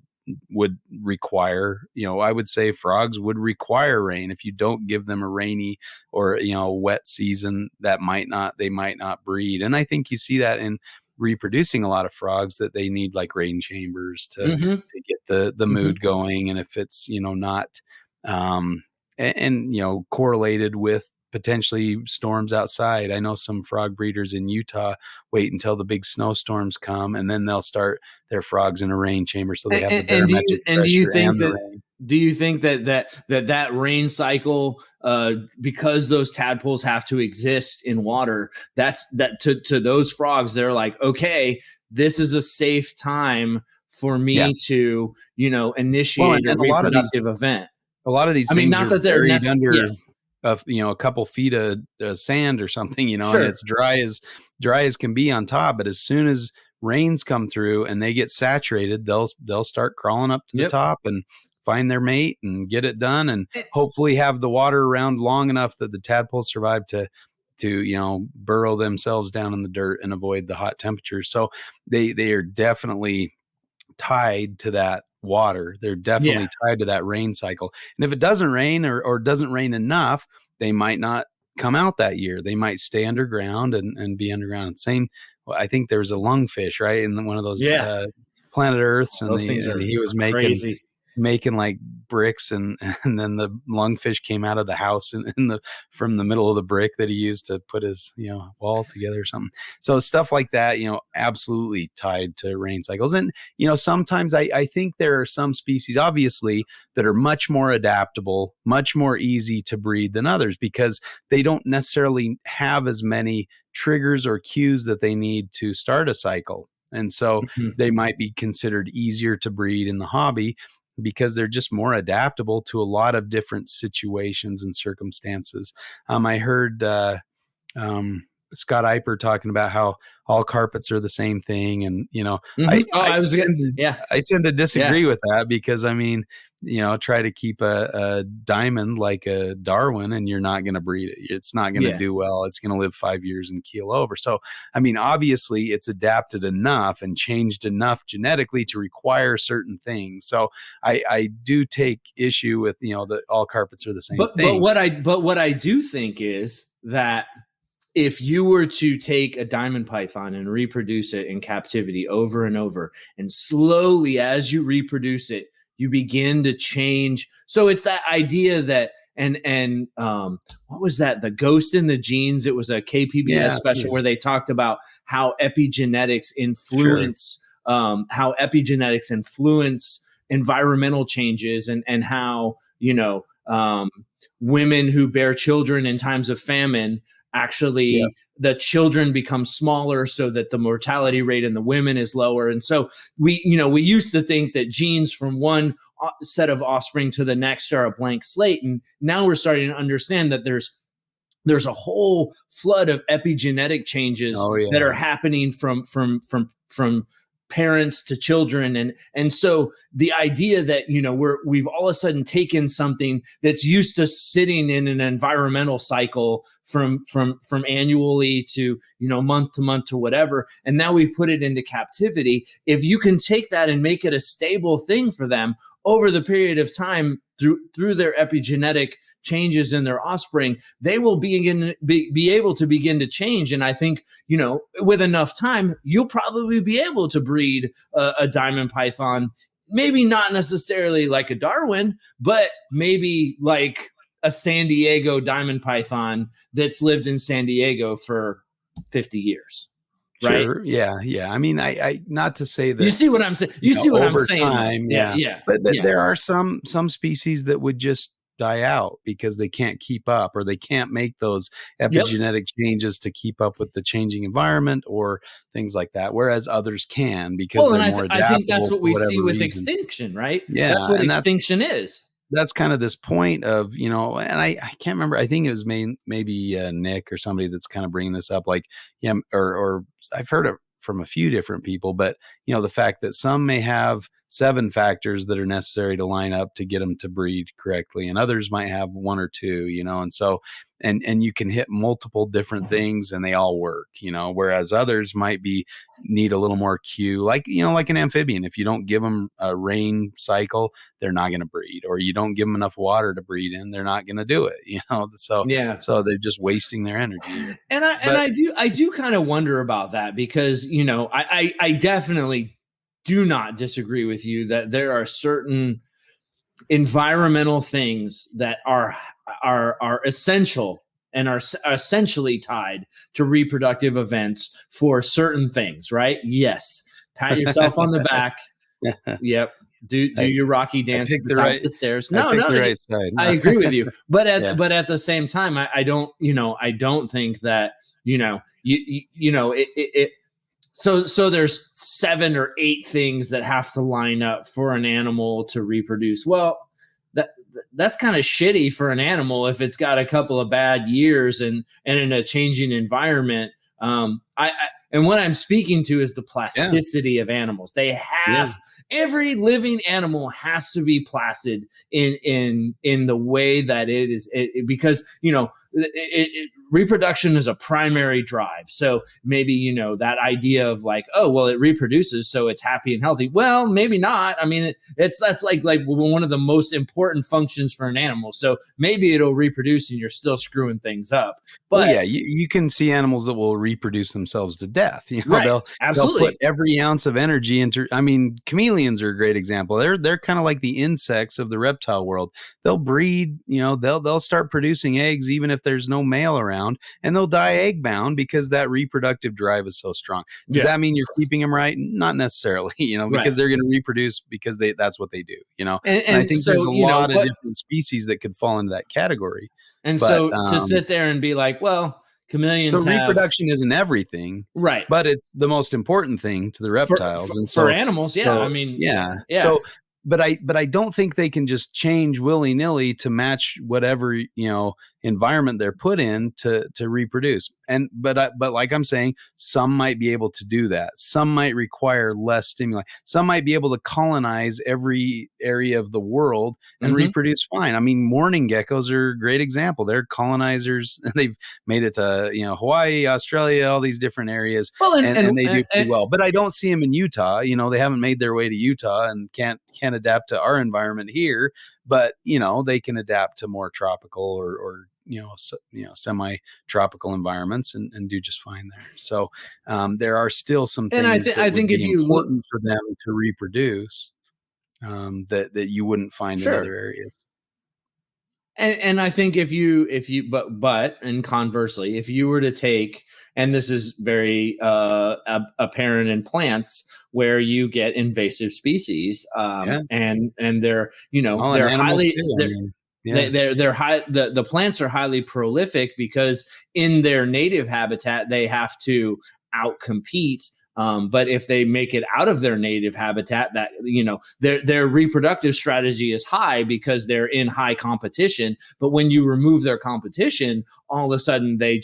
would require, you know, I would say frogs would require rain. If you don't give them a rainy or, you know, wet season, they might not breed. And I think you see that in reproducing a lot of frogs, that they need like rain chambers to get the mood going. And if it's, you know, not and you know, correlated with potentially storms outside. I know some frog breeders in Utah wait until the big snowstorms come, and then they'll start their frogs in a rain chamber, so they have the barometric pressure.
Do you think that rain cycle, because those tadpoles have to exist in water, that to those frogs, they're like, okay, this is a safe time for me to, you know, initiate a reproductive event.
A lot of these things not that they're buried under you know, a couple feet of sand or something, you know, and it's dry as can be on top. But as soon as rains come through and they get saturated, they'll start crawling up to the top and find their mate and get it done, and hopefully have the water around long enough that the tadpoles survive to you know, burrow themselves down in the dirt and avoid the hot temperatures. So they are definitely tied to that water. They're definitely tied to that rain cycle. And if it doesn't rain or doesn't rain enough, they might not come out that year. They might stay underground and be underground. Same, I think there's a lungfish, right? In one of those Planet Earths, and
those things are
he was
crazy.
making like bricks, and then the lungfish came out of the house from the middle of the brick that he used to put his wall together or something. So stuff like that, absolutely tied to rain cycles. And sometimes I think there are some species obviously that are much more adaptable, much more easy to breed than others, because they don't necessarily have as many triggers or cues that they need to start a cycle. And so they might be considered easier to breed in the hobby because they're just more adaptable to a lot of different situations and circumstances. I heard Scott Eiper talking about how all carpets are the same thing. And, I tend to disagree with that, because try to keep a diamond like a Darwin and you're not going to breed it. It's not going to do well. It's going to live 5 years and keel over. So, obviously it's adapted enough and changed enough genetically to require certain things. So I do take issue with, that all carpets are the same thing.
But what I do think is that if you were to take a diamond python and reproduce it in captivity over and over, and slowly as you reproduce it, you begin to change. So it's that idea that, and what was that? The Ghost in the Genes. It was a KPBS special where they talked about how epigenetics influence, environmental changes, and how, women who bear children in times of famine, actually the children become smaller so that the mortality rate in the women is lower. And so we used to think that genes from one set of offspring to the next are a blank slate. And now we're starting to understand that there's a whole flood of epigenetic changes that are happening from parents to children. And so the idea that, we've all of a sudden taken something that's used to sitting in an environmental cycle from annually to, month to month to whatever, and now we've put it into captivity. If you can take that and make it a stable thing for them over the period of time through their epigenetic changes in their offspring, they will be able to begin to change. And I think, with enough time, you'll probably be able to breed a diamond python, maybe not necessarily like a Darwin, but maybe like a San Diego diamond python that's lived in San Diego for 50 years. Right?
Sure. Yeah. I not to say that
you see what I'm saying. You see what I'm saying.
Time, But there are some species that would just die out because they can't keep up, or they can't make those epigenetic changes to keep up with the changing environment or things like that. Whereas others can, because they're more adaptable.
I think that's what we see with
reason.
Extinction, right?
Yeah.
That's what extinction is.
That's kind of this point of, and I can't remember. I think it was maybe Nick or somebody that's kind of bringing this up, like, or I've heard it from a few different people, but the fact that some may have 7 factors that are necessary to line up to get them to breed correctly, and others might have 1 or 2, and so, and you can hit multiple different things and they all work, whereas others might need a little more cue, like an amphibian. If you don't give them a rain cycle, they're not going to breed, or you don't give them enough water to breed in, they're not going to do it, so they're just wasting their energy.
And I do kind of wonder about that, because I definitely do not disagree with you that there are certain environmental things that are essential and are essentially tied to reproductive events for certain things, right? Yes. Pat yourself on the back. Yep. Do your Rocky dance at the top of the stairs. No, I agree with you. But at the same time, I don't think that, So there's 7 or 8 things that have to line up for an animal to reproduce. Well, that's kind of shitty for an animal if it's got a couple of bad years and in a changing environment. And what I'm speaking to is the plasticity of animals. They have every living animal has to be placid in the way that it is, because reproduction is a primary drive. So maybe, you know, that idea of like, oh, well, it reproduces, so it's happy and healthy. Well, maybe not. I mean, that's like one of the most important functions for an animal. So maybe it'll reproduce and you're still screwing things up. But
yeah, you can see animals that will reproduce themselves to death. You know,
right, absolutely.
They'll put every ounce of energy into. I mean, chameleons are a great example. They're kind of like the insects of the reptile world. They'll breed. You know, they'll start producing eggs even if there's no male around, and they'll die egg bound because that reproductive drive is so strong. Does that mean you're keeping them right? Not necessarily. You know, because they're going to reproduce because that's what they do. You know, and I think so, there's a lot of different species that could fall into that category.
And so to sit there and be like, well, chameleons
reproduction isn't everything,
right?
But it's the most important thing to the reptiles, and so
for animals, yeah. So, I mean,
yeah. So, but I don't think they can just change willy nilly to match whatever, you know, environment they're put in to reproduce. And but like I'm saying, some might be able to do that. Some might require less stimuli. Some might be able to colonize every area of the world and reproduce fine. I mean, mourning geckos are a great example. They're colonizers. They've made it to, you know, Hawaii, Australia, all these different areas, and they do pretty well. But I don't see them in Utah. You know, they haven't made their way to Utah and can't adapt to our environment here. But, you know, they can adapt to more tropical or semi-tropical environments and do just fine there. So there are still some things I think if you important for them to reproduce that you wouldn't find in other areas.
And I think if you but and conversely, if you were to take, and this is very apparent in plants where you get invasive species, and they're, you know, they're highly they're high. The plants are highly prolific because in their native habitat they have to outcompete. But if they make it out of their native habitat, that, you know, their reproductive strategy is high because they're in high competition. But when you remove their competition, all of a sudden they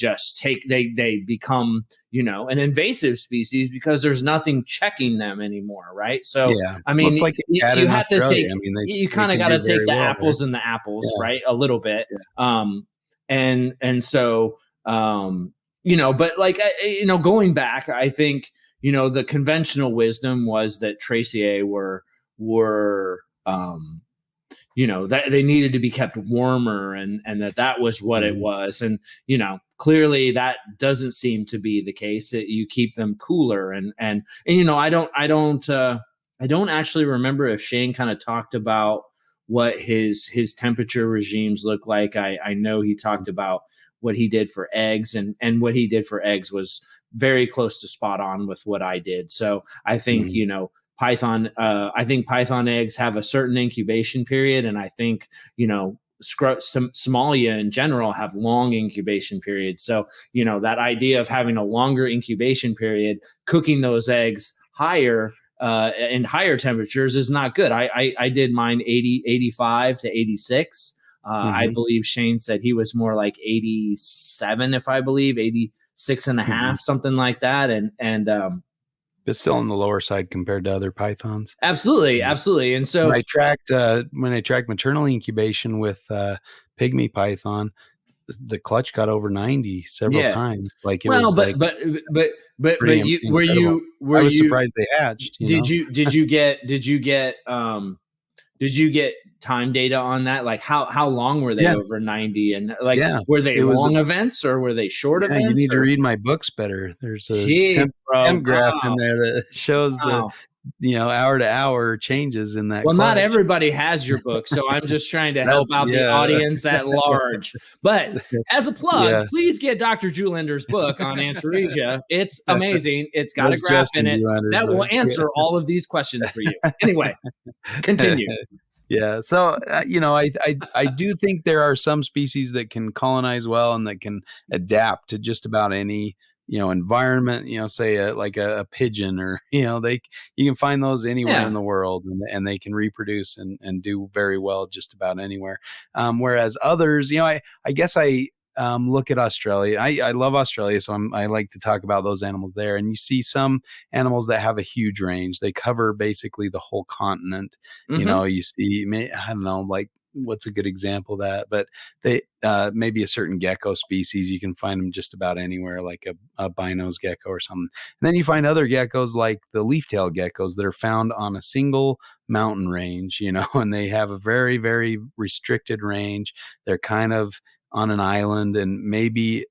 become, you know, an invasive species because there's nothing checking them anymore, right? So I mean, it's like you have to take. I mean, you kind of got to take the apples and the apples, right? A little bit, and so you know, but like, you know, going back, I think, you know, the conventional wisdom was that Traceae were you know, that they needed to be kept warmer and that was what it was. And, you know, clearly that doesn't seem to be the case, that you keep them cooler. And you know, I don't actually remember if Shane kind of talked about what his temperature regimes look like. I know he talked about what he did for eggs, and what he did for eggs was very close to spot on with what I did. So I think, you know, python eggs have a certain incubation period. And I think, you know, Somalia in general have long incubation periods. So, you know, that idea of having a longer incubation period, cooking those eggs higher in higher temperatures is not good. I did mine 85 to 86. I believe Shane said he was more like 87, if I believe 86 and a half, something like that. And
it's still on the lower side compared to other pythons.
Absolutely. And so
when I tracked maternal incubation with pygmy python, the clutch got over 90 several times. Like it was
but you I was
surprised they hatched.
Did you get time data on that? Like how long were they over 90? And like, were they long events or were they short events?
You need to read my books better. There's a temp graph in there that shows the, you know, hour to hour changes in that.
Well, not everybody has your book, so I'm just trying to help out the audience at large. But as a plug, please get Dr. Julender's book on Antaresia. It's amazing. It's got a graph in it that will answer all of these questions for you. Anyway, continue.
Yeah. So, you know, I do think there are some species that can colonize well and that can adapt to just about any, you know, environment, you know, say like a pigeon, or, you know, you can find those anywhere in the world, and they can reproduce and do very well just about anywhere. Whereas others, you know, I guess I look at Australia. I love Australia, so I like to talk about those animals there. And you see some animals that have a huge range. They cover basically the whole continent. You know, you see, I don't know, like what's a good example of that, but they maybe a certain gecko species, you can find them just about anywhere, like a binos gecko or something. And then you find other geckos like the leaf-tailed geckos that are found on a single mountain range, and they have a very, very restricted range. They're kind of on an island, and maybe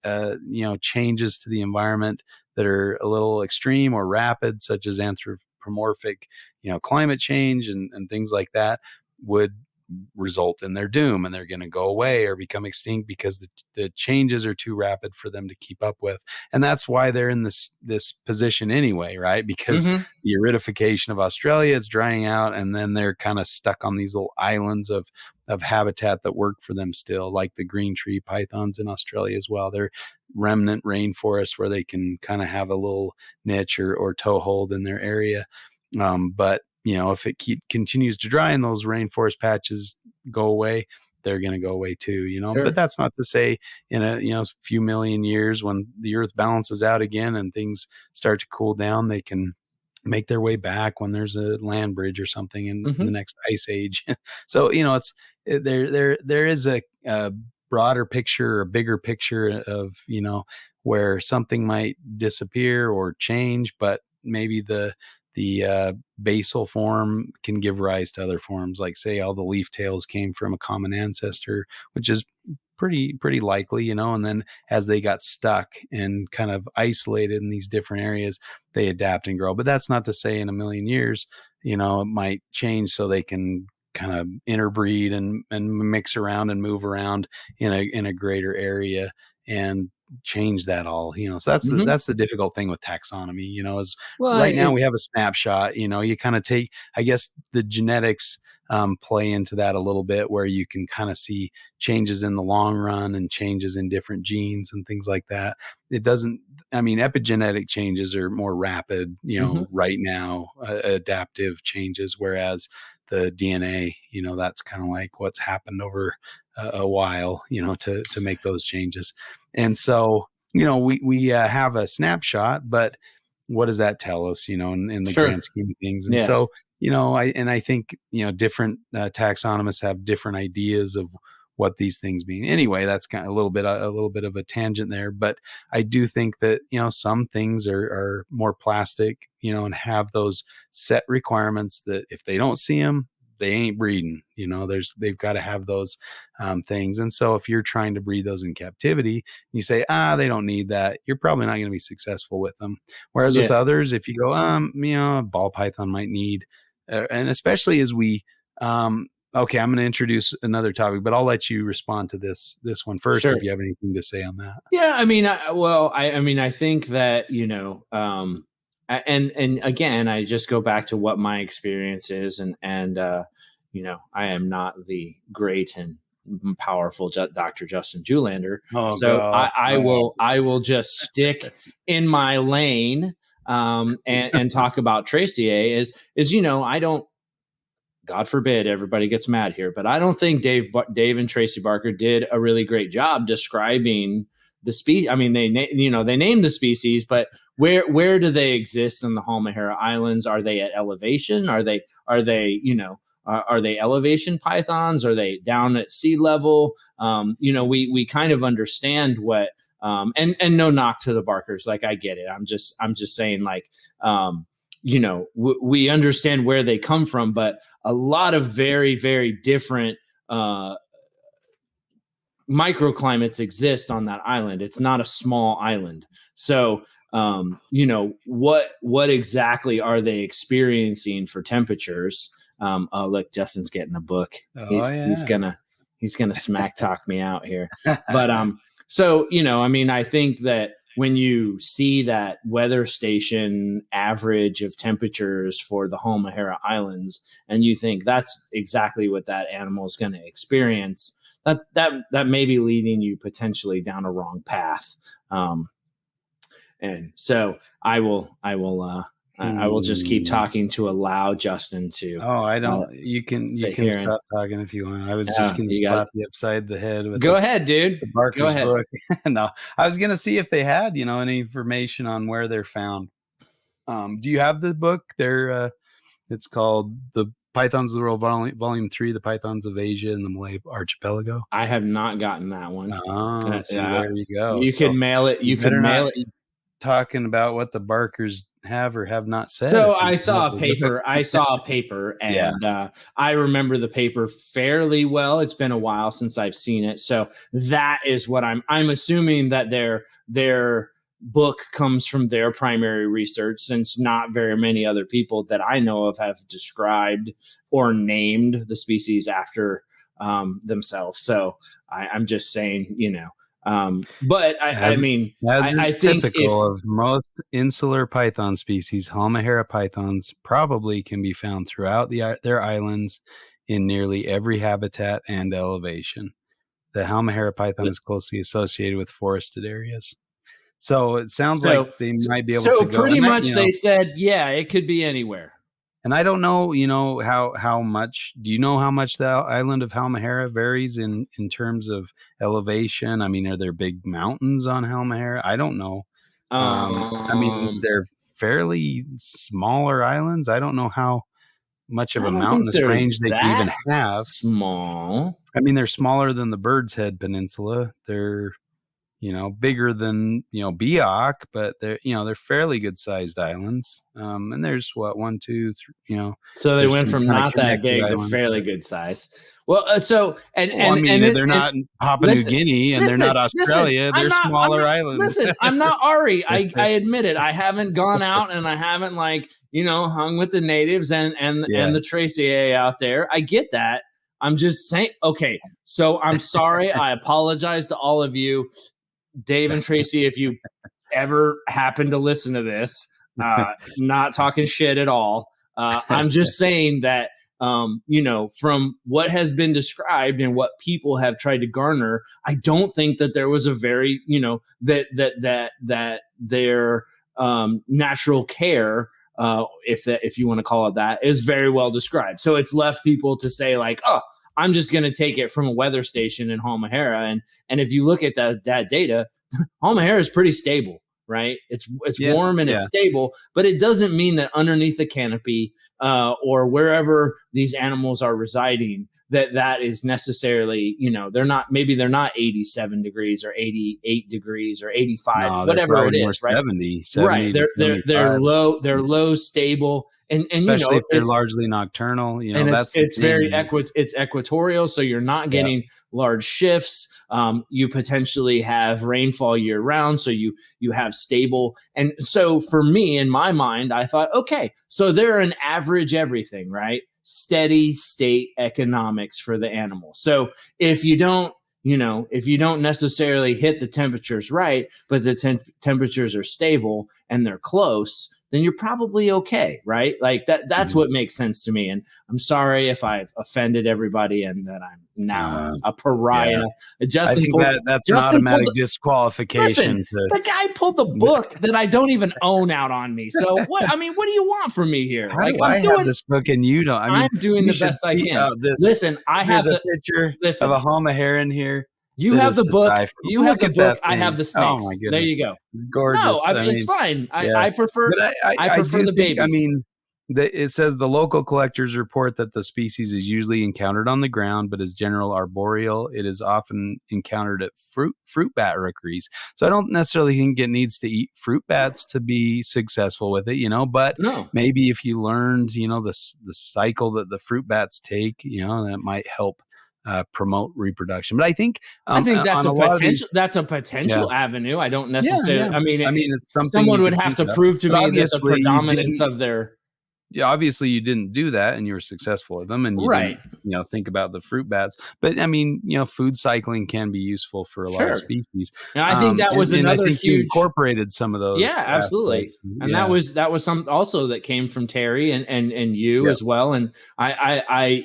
changes to the environment that are a little extreme or rapid, such as anthropomorphic climate change and things like that, would result in their doom, and they're going to go away or become extinct because the changes are too rapid for them to keep up with. And that's why they're in this position anyway, right? Because the aridification of Australia is drying out, and then they're kind of stuck on these little islands of habitat that work for them still, like the green tree pythons in Australia as well. They're remnant rainforests where they can kind of have a little niche or toehold in their area. But if it continues to dry and those rainforest patches go away, they're going to go away too,
Sure.
But that's not to say in a few million years, when the earth balances out again and things start to cool down, they can make their way back when there's a land bridge or something in the next ice age. So, there is a broader picture, a bigger picture of, where something might disappear or change, but maybe the basal form can give rise to other forms, like say all the leaf tails came from a common ancestor, which is pretty likely, and then as they got stuck and kind of isolated in these different areas, they adapt and grow. But that's not to say in a million years, it might change so they can kind of interbreed and mix around and move around in a greater area and change that all. So that's the difficult thing with taxonomy, is right now we have a snapshot. You kind of take, I guess, the genetics play into that a little bit, where you can kind of see changes in the long run and changes in different genes and things like that. It doesn't, epigenetic changes are more rapid, right now, adaptive changes, whereas the DNA, that's kind of like what's happened over a while, to make those changes. And so, we have a snapshot, but what does that tell us, in the grand scheme of things? And so, I think, different taxonomists have different ideas of what these things mean. Anyway, that's kind of a little bit of a tangent there, but I do think that, some things are more plastic, and have those set requirements that if they don't see them, they ain't breeding. They've got to have those things. And so if you're trying to breed those in captivity, you say, they don't need that, you're probably not going to be successful with them. Whereas with others, if you go, a ball python might need, and especially as we, okay, I'm going to introduce another topic, but I'll let you respond to this one first, if you have anything to say on that.
Yeah, I think that, and again, I just go back to what my experience is, and I am not the great and powerful Dr. Justin Julander, I will just stick in my lane, and talk about Tracier is I don't. God forbid everybody gets mad here, but I don't think Dave and Tracy Barker did a really great job describing the species. I mean, they named the species, but where do they exist in the Halmahera Islands? Are they at elevation? Are they elevation pythons? Are they down at sea level? We kind of understand what, and no knock to the Barkers. Like, I get it. I'm just saying, like, we understand where they come from, but a lot of very, very different microclimates exist on that island. It's not a small island. So, what exactly are they experiencing for temperatures? Look, Justin's getting a book. He's gonna smack talk me out here. But so I think that when you see that weather station average of temperatures for the Halmahera Islands, and you think that's exactly what that animal is going to experience, that may be leading you potentially down a wrong path. And so I will just keep talking to allow Justin to.
I don't. You can stop talking if you want. I was just going to slap you upside the head with.
Go ahead, dude.
The Barker's book. No, I was going to see if they had any information on where they're found. Do you have the book? It's called The Pythons of the World, Volume 3, The Pythons of Asia and the Malay Archipelago.
I have not gotten that one.
Oh, see, there you go.
You could mail it. You could mail it.
Talking about what the Barkers have or have not said.
So I saw a paper. And I remember the paper fairly well. It's been a while since I've seen it. So that is what I'm assuming that their book comes from their primary research, since not very many other people that I know of have described or named the species after themselves. So I'm just saying, but I think
typical of most insular python species, Halmahera pythons probably can be found throughout their islands in nearly every habitat and elevation. The Halmahera python is closely associated with forested areas. So it sounds like they might be able to go.
So pretty much they said, yeah, it could be anywhere.
And I don't know, how much, do you know how much the island of Halmahera varies in terms of elevation? I mean, are there big mountains on Halmahera? I don't know. They're fairly smaller islands. I don't know how much of a mountainous range they can even have.
Small.
I mean, they're smaller than the Bird's Head Peninsula. They're, bigger than, Biak, but they're fairly good sized islands. And there's 1, 2, 3,
So they went from not that big to fairly good size. Well,
they're not Papua New Guinea and they're not Australia. They're smaller islands.
Listen, I'm not Ari. I admit it. I haven't gone out and I haven't hung with the natives and the Tracy out there. I get that. I'm just saying. Okay, so I'm sorry. I apologize to all of you. Dave and Tracy, if you ever happen to listen to this, not talking shit at all. I'm just saying that, from what has been described and what people have tried to garner, I don't think that there was a very, that their natural care, if you want to call it that, is very well described. So it's left people to say I'm just going to take it from a weather station in Halmahera. And if you look at that data, Halmahera is pretty stable, right? It's warm and it's stable, but it doesn't mean that underneath the canopy or wherever these animals are residing, that is necessarily, they're not 87 degrees or 88 degrees or 85, whatever it is, right?
70
right. They're low, stable, and
especially if they're largely nocturnal,
and it's very equatorial, so you're not getting large shifts. You potentially have rainfall year round, so you have stable. And so for me, in my mind, I thought, okay, so they're an average everything, right? Steady state economics for the animal. So if you don't necessarily hit the temperatures right, but the temperatures are stable and they're close, then you're probably okay, right? Like that's what makes sense to me. And I'm sorry if I've offended everybody and that I'm now a pariah.
Justin, I think that's an automatic disqualification.
Listen, the guy pulled the book that I don't even own out on me. So what? I mean, what do you want from me here?
I have this book and you don't.
I'm doing the best I can. Listen, I have a picture
of a Halmahera in here.
You have the book. You have the book. I have the snakes. Oh my goodness. There you go.
It's gorgeous.
No, it's fine. I prefer. I prefer the babies.
I mean, it says the local collectors report that the species is usually encountered on the ground, but is general arboreal. It is often encountered at fruit bat rookeries. So I don't necessarily think it needs to eat fruit bats to be successful with it, But maybe if you learned, the cycle that the fruit bats take, that might help promote reproduction. But I think
that's a potential. That's a potential avenue. I don't necessarily. I mean, it's someone would have to prove to me that the predominance of their.
Yeah, obviously you didn't do that, and you were successful with them, and you didn't, think about the fruit bats. But I mean, food cycling can be useful for a lot of species.
And I think that was another huge.
You incorporated some of those.
Yeah, absolutely. And that was some also that came from Terry and you as well. And I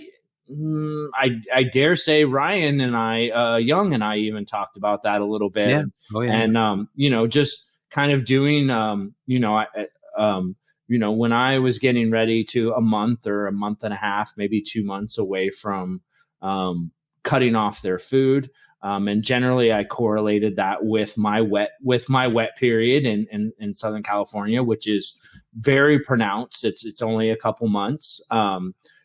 dare say Ryan and I, Young and I even talked about that a little bit.
Yeah. Oh, yeah.
And, just kind of doing, when I was getting ready to a month or a month and a half, maybe 2 months away from cutting off their food. And generally I correlated that with my wet period in Southern California, which is very pronounced. It's only a couple months.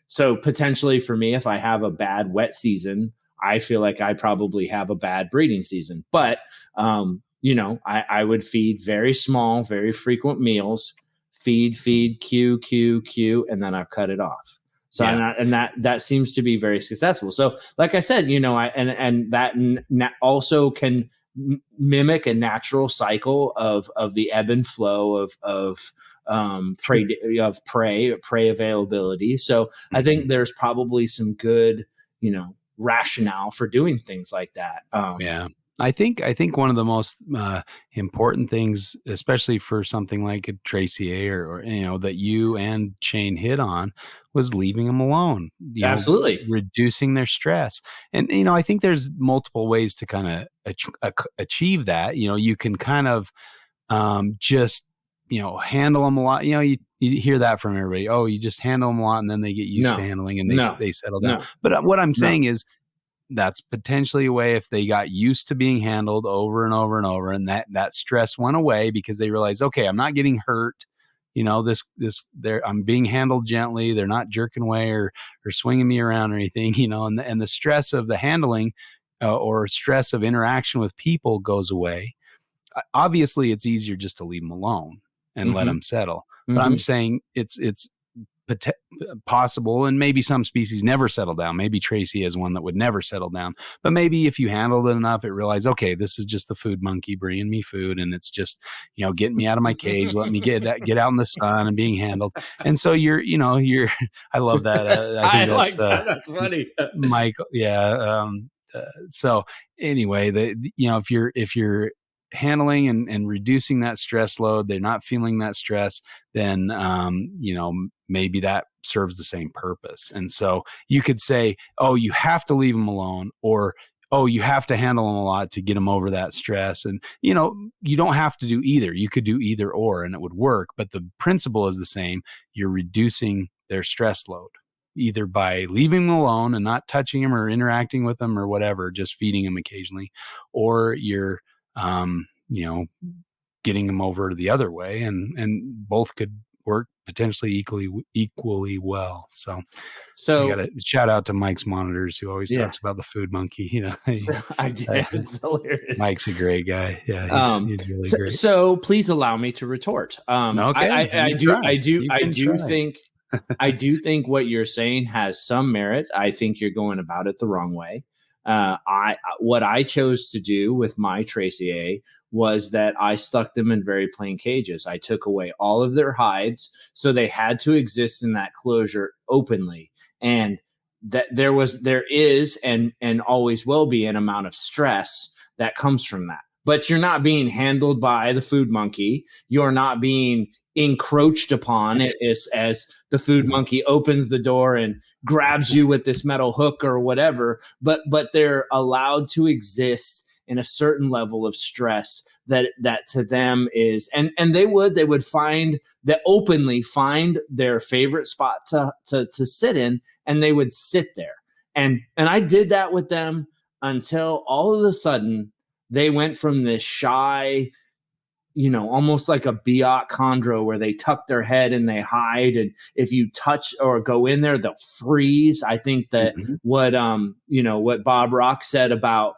So potentially for me, if I have a bad wet season, I feel like I probably have a bad breeding season. But I would feed very small, very frequent meals, feed, Q, and then I'll cut it off. So that seems to be very successful. So like I said, that also can mimic a natural cycle of the ebb and flow of prey availability. So I think there's probably some good, rationale for doing things like that.
I think one of the most important things, especially for something like a Tracy or that you and Shane hit on, was leaving them alone.
Absolutely,
reducing their stress. And I think there's multiple ways to kind of achieve that. You can kind of just handle them a lot. You hear that from everybody. Oh, you just handle them a lot, and then they get used to handling, and they settle down. But what I'm saying is, that's potentially a way, if they got used to being handled over and over and over, and that stress went away because they realized, okay, I'm not getting hurt. I'm being handled gently. They're not jerking away or swinging me around or anything, and the stress of the handling or stress of interaction with people goes away. Obviously it's easier just to leave them alone and let them settle. But I'm saying it's possible, and maybe some species never settle down. Maybe Tracy is one that would never settle down, but maybe if you handled it enough, it realized, okay, this is just the food monkey bringing me food, and it's just getting me out of my cage, letting me get out in the sun and being handled. And so you're I love that. I think
like that. That's funny,
Mike. Yeah. So anyway, if you're handling and reducing that stress load, they're not feeling that stress, then maybe that serves the same purpose. And so you could say, oh, you have to leave them alone, or oh, you have to handle them a lot to get them over that stress. And you don't have to do either. You could do either or, and it would work, but the principle is the same. You're reducing their stress load, either by leaving them alone and not touching them or interacting with them or whatever, just feeding them occasionally, or you're getting them over the other way, and both could work potentially equally well. So I got to shout out to Mike's Monitors, who always talks about the food monkey.
I did. It's hilarious.
Mike's a great guy. Yeah, he's really great.
So please allow me to retort.
Okay,
I do think what you're saying has some merit. I think you're going about it the wrong way. What I chose to do with my Tracy was that I stuck them in very plain cages. I took away all of their hides, so they had to exist in that closure openly. And that there is and always will be an amount of stress that comes from that. But you're not being handled by the food monkey. You're not being encroached upon as the food monkey opens the door and grabs you with this metal hook or whatever. But they're allowed to exist in a certain level of stress that to them is, and they would find that, openly find their favorite spot to sit in, and they would sit there. And I did that with them until all of a sudden they went from this shy, almost like a Biot chondro, where they tuck their head and they hide. And if you touch or go in there, they'll freeze. I think that what Bob Rock said about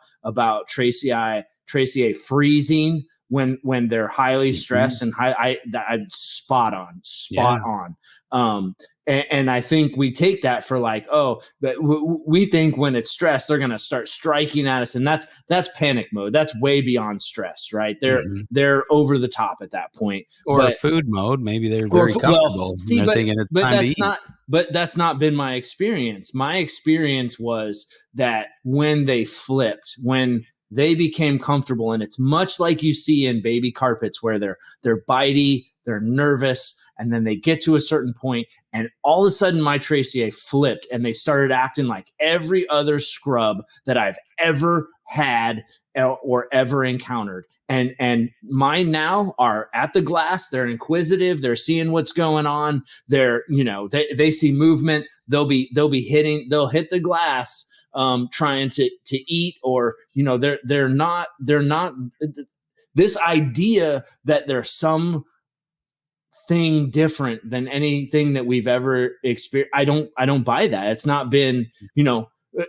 Tracy A freezing when they're highly stressed and I'm spot on. And I think we take that for like, oh, but we think when it's stress, they're going to start striking at us. And that's panic mode. That's way beyond stress, right? They're over the top at that point.
Or food mode. Maybe they're very comfortable. They're thinking it's time to eat.
But that's not been my experience. My experience was that when they flipped, when they became comfortable, and it's much like you see in baby carpets, where they're bitey, they're nervous, and then they get to a certain point, and all of a sudden my Tracy A flipped, and they started acting like every other scrub that I've ever had or ever encountered. And mine now are at the glass. They're inquisitive. They're seeing what's going on. They're, they see movement. They'll hit the glass, trying to eat, or, they're not this idea that there's some thing different than anything that we've ever experienced. I don't buy that. It's not been,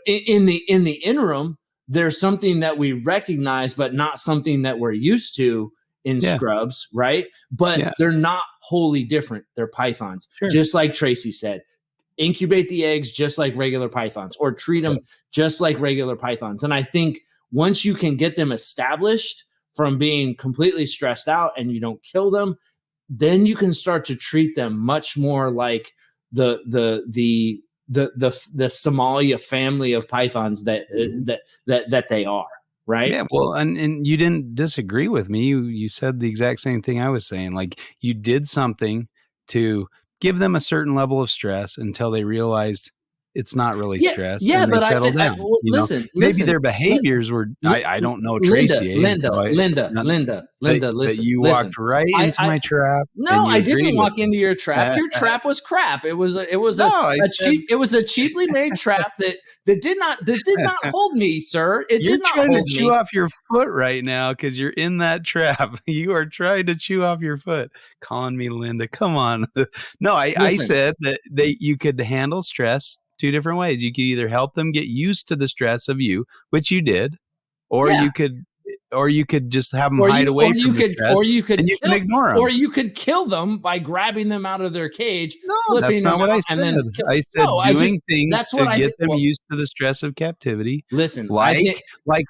in the interim, there's something that we recognize, but not something that we're used to in scrubs, right? But they're not wholly different. They're pythons, just like Tracy said. Incubate the eggs just like regular pythons, or treat them just like regular pythons. And I think once you can get them established from being completely stressed out and you don't kill them, then you can start to treat them much more like the Somalia family of pythons that they are. Right.
Yeah. Well, and you didn't disagree with me. You said the exact same thing I was saying. Like, you did something to give them a certain level of stress until they realized it's not really stress.
Yeah,
and they
but
settle down.
Listen,
maybe their behaviors were. I don't know Tracy.
Linda,
but you walked right into my trap.
No, I didn't walk into your trap. Your trap was crap. It was a cheaply made trap that did not hold me, sir. It did not hold me.
You're trying to chew off your foot right now because you're in that trap. You are trying to chew off your foot. Calling me Linda. Come on. No, I said that you could handle stress two different ways. You could either help them get used to the stress of you, which you did, or you could just have them hide away from the stress,
or you could
ignore them,
or you could kill them by grabbing them out of their cage.
No, that's not what I said. I said doing things to get them used to the stress of captivity.
Listen,
like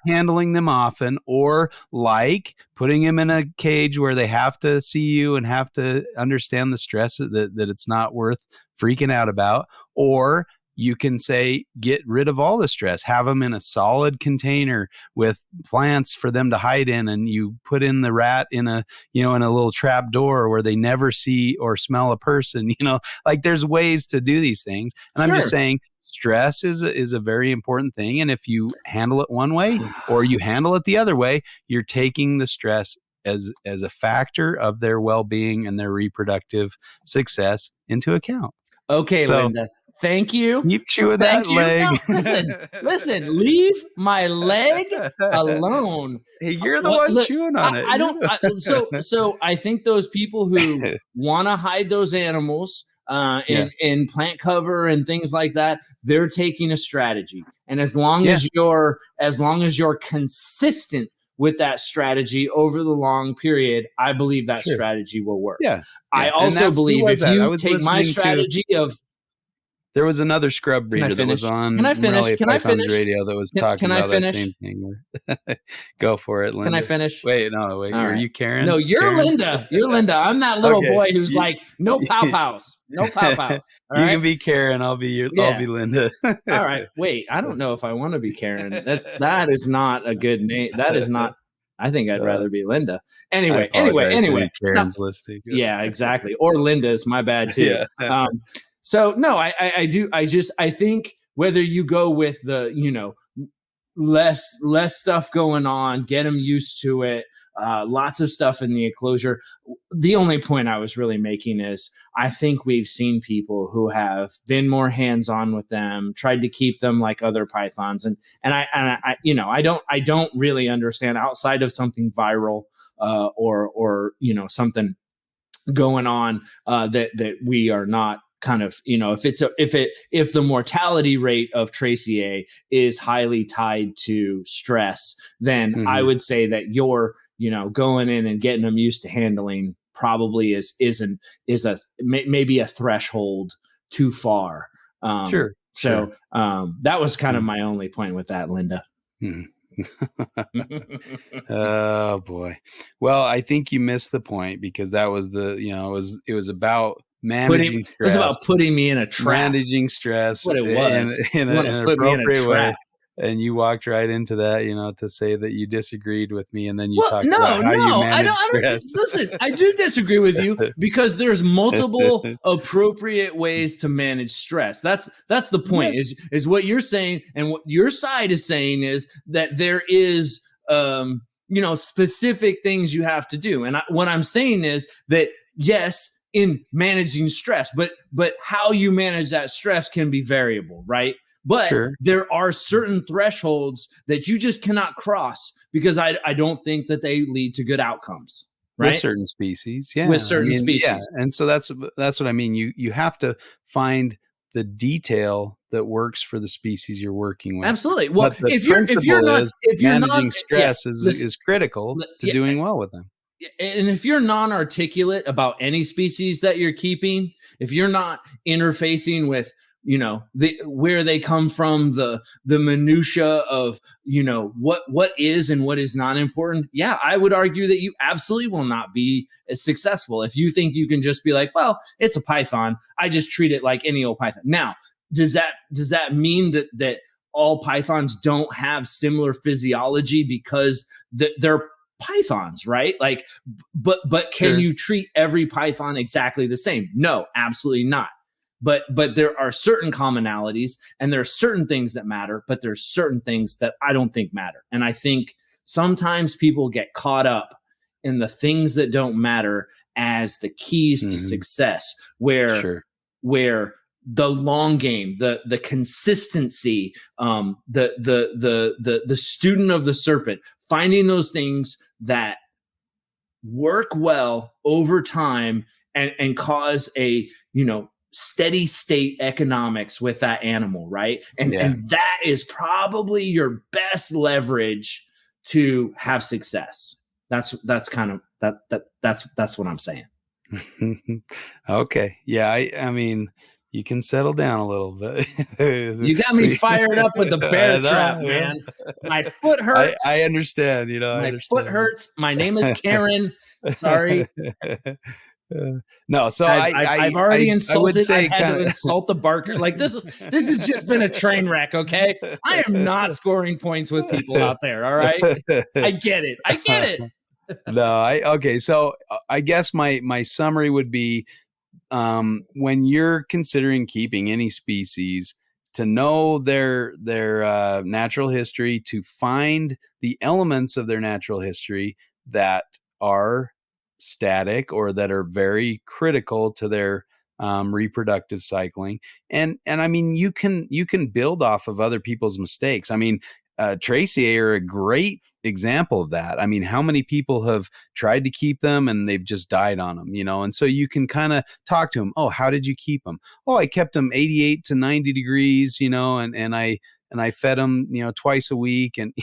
handling them often, or like putting them in a cage where they have to see you and have to understand the stress that it's not worth freaking out about, or you can say, get rid of all the stress, have them in a solid container with plants for them to hide in. And you put in the rat in a little trap door where they never see or smell a person, like there's ways to do these things. And I'm just saying stress is a very important thing. And if you handle it one way or you handle it the other way, you're taking the stress as a factor of their well-being and their reproductive success into account.
Okay, so, Linda. Thank you.
Keep chewing that leg.
No, listen. Leave my leg alone.
Hey, you're the one chewing on it.
I don't. So I think those people who want to hide those animals in plant cover and things like that, they're taking a strategy. And as long as you're consistent with that strategy over the long period, I believe that strategy will work.
Yeah.
I also believe if you take my strategy of.
There was another scrub breeder that was on Pythons radio that was talking about that same thing. Go for it, Linda.
Can I finish?
Wait. Are you Karen?
No, you're
Karen?
Linda. You're Linda. I'm that little boy who's like, no pow-pows. No pow-pows.
You can be Karen. I'll be Linda.
All right. Wait, I don't know if I want to be Karen. That is not a good name. That is not. I think I'd rather be Linda. Anyway.
Karen's listening.
Yeah, exactly. Or Linda's. My bad too. Yeah. So no, I do. I think whether you go with the, less stuff going on, get them used to it, lots of stuff in the enclosure. The only point I was really making is I think we've seen people who have been more hands-on with them, tried to keep them like other pythons. And I don't really understand outside of something viral, or something going on, that we are not kind of, if the mortality rate of Tracy A is highly tied to stress, then I would say that you're, going in and getting them used to handling probably is maybe a threshold too far.
Sure.
So that was kind of my only point with that, Linda.
Oh boy. Well, I think you missed the point because that was it was about managing stress.
It was about putting me in a trap.
Managing stress.
What it was.
In an appropriate way. And you walked right into that, to say that you disagreed with me, and then you talked about how you manage stress.
Listen, I do disagree with you because there's multiple appropriate ways to manage stress. That's the point. Is what you're saying, and what your side is saying is that there is specific things you have to do. And what I'm saying is that yes, in managing stress, but how you manage that stress can be variable, right? But there are certain thresholds that you just cannot cross because I don't think that they lead to good outcomes.
with
right?
certain species.
With
Yeah. I
certain
mean, yeah.
species.
And so that's what I mean. You have to find the detail that works for the species you're working with.
Absolutely. Well,
But the
if you're
principle
not
is
if you're not
managing
yeah,
stress
listen,
is critical to
yeah,
doing well with them.
and if you're non-articulate about any species that you're keeping, if you're not interfacing with, you know, where they come from, the minutia of, you know, what is and what is not important, yeah, I would argue that you absolutely will not be as successful if you think you can just be like, well, it's a python, I just treat it like any old python. Now, does that mean that all pythons don't have similar physiology because they're pythons, right? Like, but can
Sure.
you treat every python exactly the same? No, absolutely not. But there are certain commonalities, and there are certain things that matter, but there's certain things that I don't think matter. And I think sometimes people get caught up in the things that don't matter as the keys to success, where the long game, the consistency, the student of the serpent, finding those things that work well over time and cause a, you know, steady state economics with that animal, right? And that is probably your best leverage to have success. That's kind of that's what I'm saying.
Okay. Yeah, I mean, you can settle down a little bit.
You got me fired up with the bear trap, man. My foot hurts.
I understand, you know, I
My
understand.
foot hurts. My name is Karen. Sorry.
No, so
I've already
I would
insulted.
say
I've had to
kind of
insult the barker. Like this has just been a train wreck. Okay, I am not scoring points with people out there. All right, I get it. I get it.
No, okay. So I guess my summary would be, when you're considering keeping any species, to know their natural history, to find the elements of their natural history that are static or that are very critical to their reproductive cycling. And I mean, you can build off of other people's mistakes. I mean, Tracy are a great example of that. I mean, how many people have tried to keep them and they've just died on them, you know? And so you can kind of talk to them. Oh, how did you keep them? Oh, I kept them 88 to 90 degrees, you know, and I fed them, you know, twice a week. And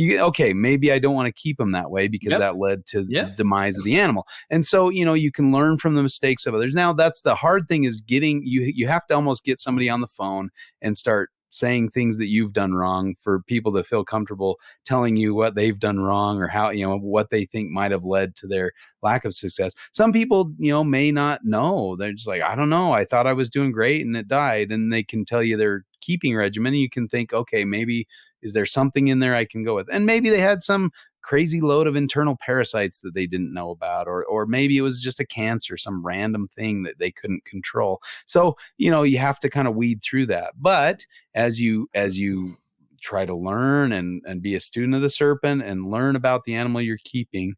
okay, maybe I don't want to keep them that way because that led to the demise of the animal. And so, you know, you can learn from the mistakes of others. Now, that's the hard thing, is getting you have to almost get somebody on the phone and start saying things that you've done wrong for people to feel comfortable telling you what they've done wrong or how, you know, what they think might have led to their lack of success. Some people, you know, may not know. They're just like, I don't know, I thought I was doing great and it died. And they can tell you their keeping regimen, and you can think, okay, maybe is there something in there I can go with? And maybe they had some crazy load of internal parasites that they didn't know about, or maybe it was just a cancer, some random thing that they couldn't control. So, you know, you have to kind of weed through that. But as you try to learn and be a student of the serpent and learn about the animal you're keeping,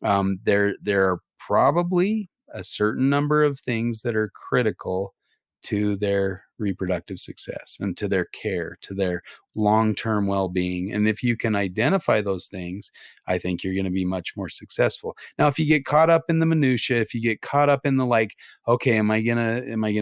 there are probably a certain number of things that are critical to their reproductive success and to their care, to their long-term well-being. And if you can identify those things, I think you're going to be much more successful. Now, if you get caught up in the minutia, if you get caught up in the like, okay, am I going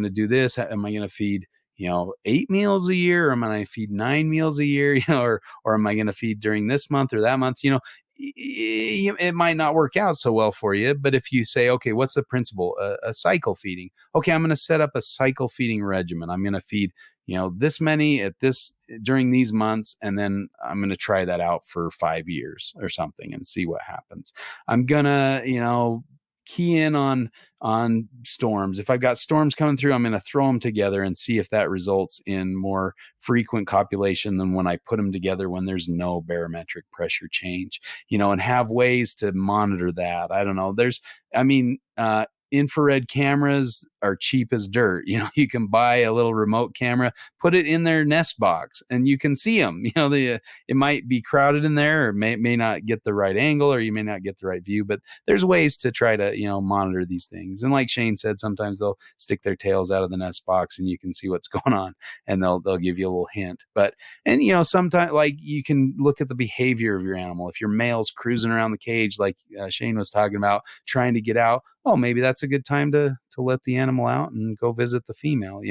to do this? Am I going to feed, you know, 8 meals a year, or am I going to feed 9 meals a year, you know, or am I going to feed during this month or that month? You know, it might not work out so well for you. But if you say, okay, what's the principle? A cycle feeding. Okay, I'm going to set up a cycle feeding regimen. I'm going to feed, you know, this many at this during these months, and then I'm going to try that out for 5 years or something and see what happens. I'm going to, you know, key in on storms. If I've got storms coming through, I'm going to throw them together and see if that results in more frequent copulation than when I put them together when there's no barometric pressure change, you know, and have ways to monitor that. I don't know. infrared cameras are cheap as dirt. You can buy a little remote camera, put it in their nest box, and you can see them. It might be crowded in there, or may not get the right angle, or you may not get the right view, but there's ways to try to, monitor these things. And like Shane said, sometimes they'll stick their tails out of the nest box and you can see what's going on, and they'll give you a little hint. And sometimes, like, you can look at the behavior of your animal. If your male's cruising around the cage, like Shane was talking about, trying to get out, oh, maybe that's a good time to let the animal out and go visit the female.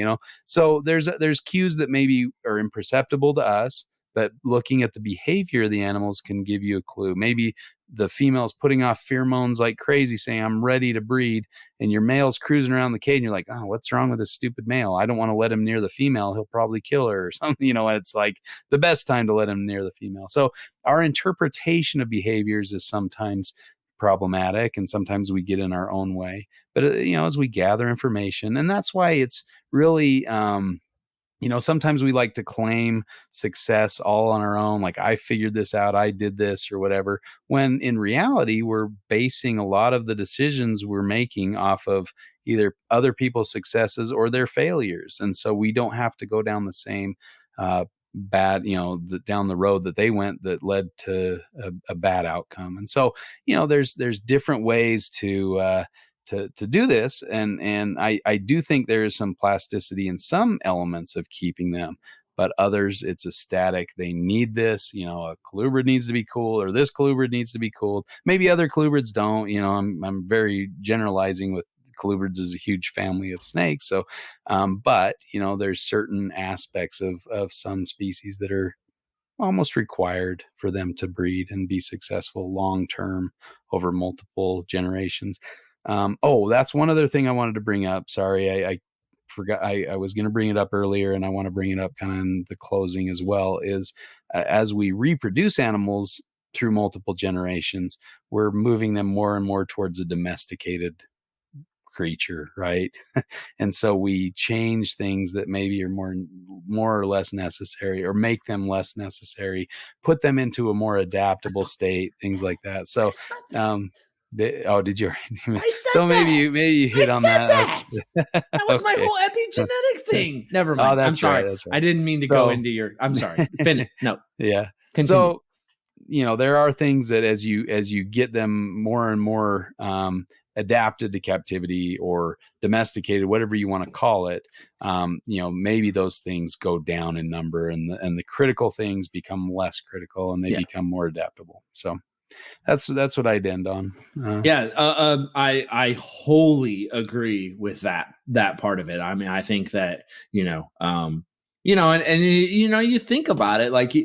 So there's cues that maybe are imperceptible to us, but looking at the behavior of the animals can give you a clue. Maybe the female's putting off pheromones like crazy, saying, I'm ready to breed. And your male's cruising around the cage and you're like, oh, what's wrong with this stupid male? I don't want to let him near the female. He'll probably kill her or something. It's like the best time to let him near the female. So our interpretation of behaviors is sometimes problematic, and sometimes we get in our own way. But, as we gather information, and that's why it's really, sometimes we like to claim success all on our own. Like, I figured this out, I did this or whatever, when in reality, we're basing a lot of the decisions we're making off of either other people's successes or their failures. And so we don't have to go down the same, bad, down the road that they went that led to a bad outcome. And so, there's different ways to do this. And I do think there is some plasticity in some elements of keeping them, but others, it's a static. They need this, a colubrid needs to be cool, or this colubrid needs to be cooled. Maybe other colubrids don't, I'm very generalizing with colubrids is a huge family of snakes. So, but there's certain aspects of some species that are almost required for them to breed and be successful long-term over multiple generations. That's one other thing I wanted to bring up. Sorry, I forgot. I was going to bring it up earlier, and I want to bring it up kind of in the closing as well, is as we reproduce animals through multiple generations, we're moving them more and more towards a domesticated creature, right? And so we change things that maybe are more or less necessary, or make them less necessary, put them into a more adaptable state, things like that. So did you? So maybe you hit on that.
That was my whole epigenetic thing. Never mind. I'm sorry. Right. I didn't mean to go into your. I'm sorry. Finish. No.
Yeah.
Continue.
So there are things that as you get them more and more adapted to captivity or domesticated, whatever you want to call it, maybe those things go down in number, and the critical things become less critical, and they become more adaptable. So that's what I'd end on.
I wholly agree with that part of it. I mean, I think that, and you think about it, like,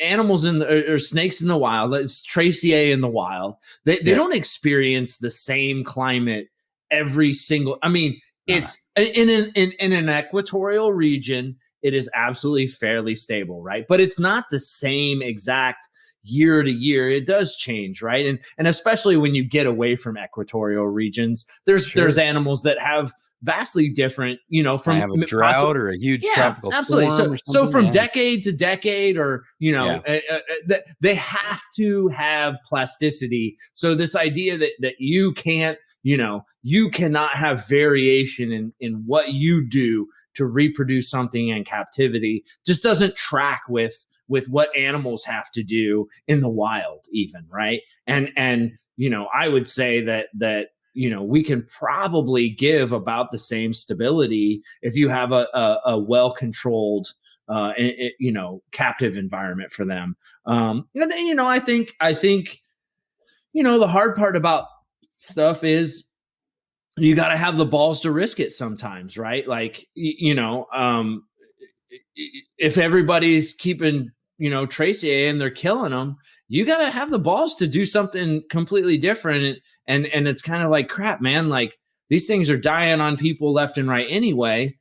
animals or snakes in the wild, it's Tracier in the wild. They don't experience the same climate every single, I mean, it's in an equatorial region, it is absolutely fairly stable, right? But it's not the same exact year to year. It does change, right? And especially when you get away from equatorial regions, there's animals that have vastly different, from
have a drought or a huge tropical
absolutely
storm.
So from decade to decade, or they have to have plasticity. So this idea that you can't, you cannot have variation in what you do to reproduce something in captivity just doesn't track with what animals have to do in the wild even, right? And I would say that we can probably give about the same stability if you have a well-controlled captive environment for them. And I think the hard part about stuff is you got to have the balls to risk it sometimes, right? Like, if everybody's keeping, Tracier and they're killing them, you got to have the balls to do something completely different. And it's kind of like, crap, man, like these things are dying on people left and right anyway.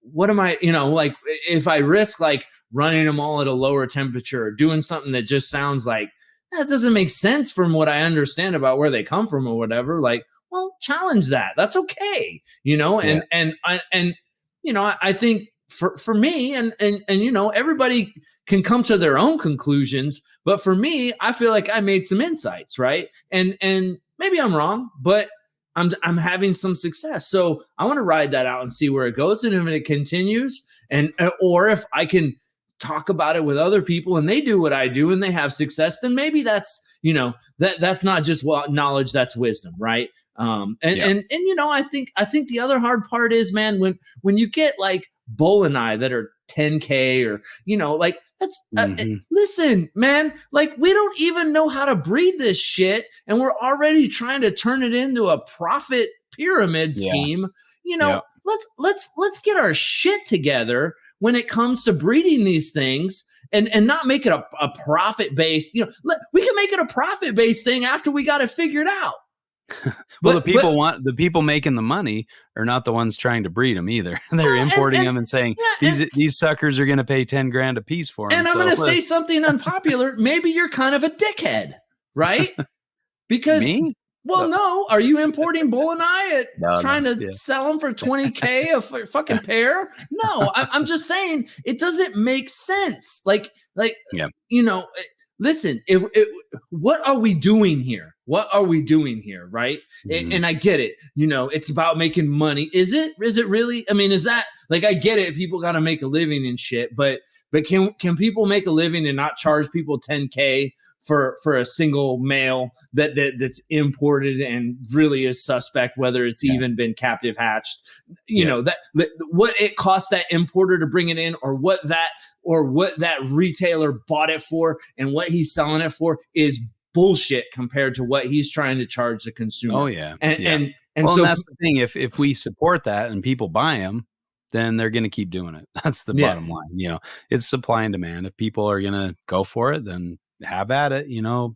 What am I, like if I risk like running them all at a lower temperature or doing something that just sounds like that doesn't make sense from what I understand about where they come from or whatever, like, well, challenge that. That's okay. I think for me and everybody can come to their own conclusions, but for me, I feel like I made some insights, right? And maybe I'm wrong, but I'm having some success. So I want to ride that out and see where it goes. And if it continues, or if I can talk about it with other people and they do what I do and they have success, then maybe that's, that's not just knowledge, that's wisdom. Right. And I think the other hard part is, man, when you get like Bull and I that are 10K or, like that's, listen, man, like we don't even know how to breed this shit. And we're already trying to turn it into a profit pyramid scheme. Let's get our shit together when it comes to breeding these things and not make it a profit based, we can make it a profit based thing after we got it figured out.
Well, the people making the money are not the ones trying to breed them either. They're importing them and saying these suckers are going to pay 10 grand a piece for them.
And I'm going to say something unpopular. Maybe you're kind of a dickhead, right? Because
me?
No. Are you importing Bull and I trying to sell them for 20K a fucking pair? No, I'm just saying it doesn't make sense. Listen, what are we doing here? What are we doing here? Right. And I get it. It's about making money. Is it really? I mean, is that like, I get it. People got to make a living and shit, but can people make a living and not charge people 10K for a single male that's imported and really is suspect, whether it's even been captive hatched, that what it costs that importer to bring it in, or what that retailer bought it for and what he's selling it for is bullshit compared to what he's trying to charge the consumer.
Oh yeah.
And
so that's the thing. If we support that and people buy them, then they're going to keep doing it. That's the bottom line. It's supply and demand. If people are going to go for it, then have at it.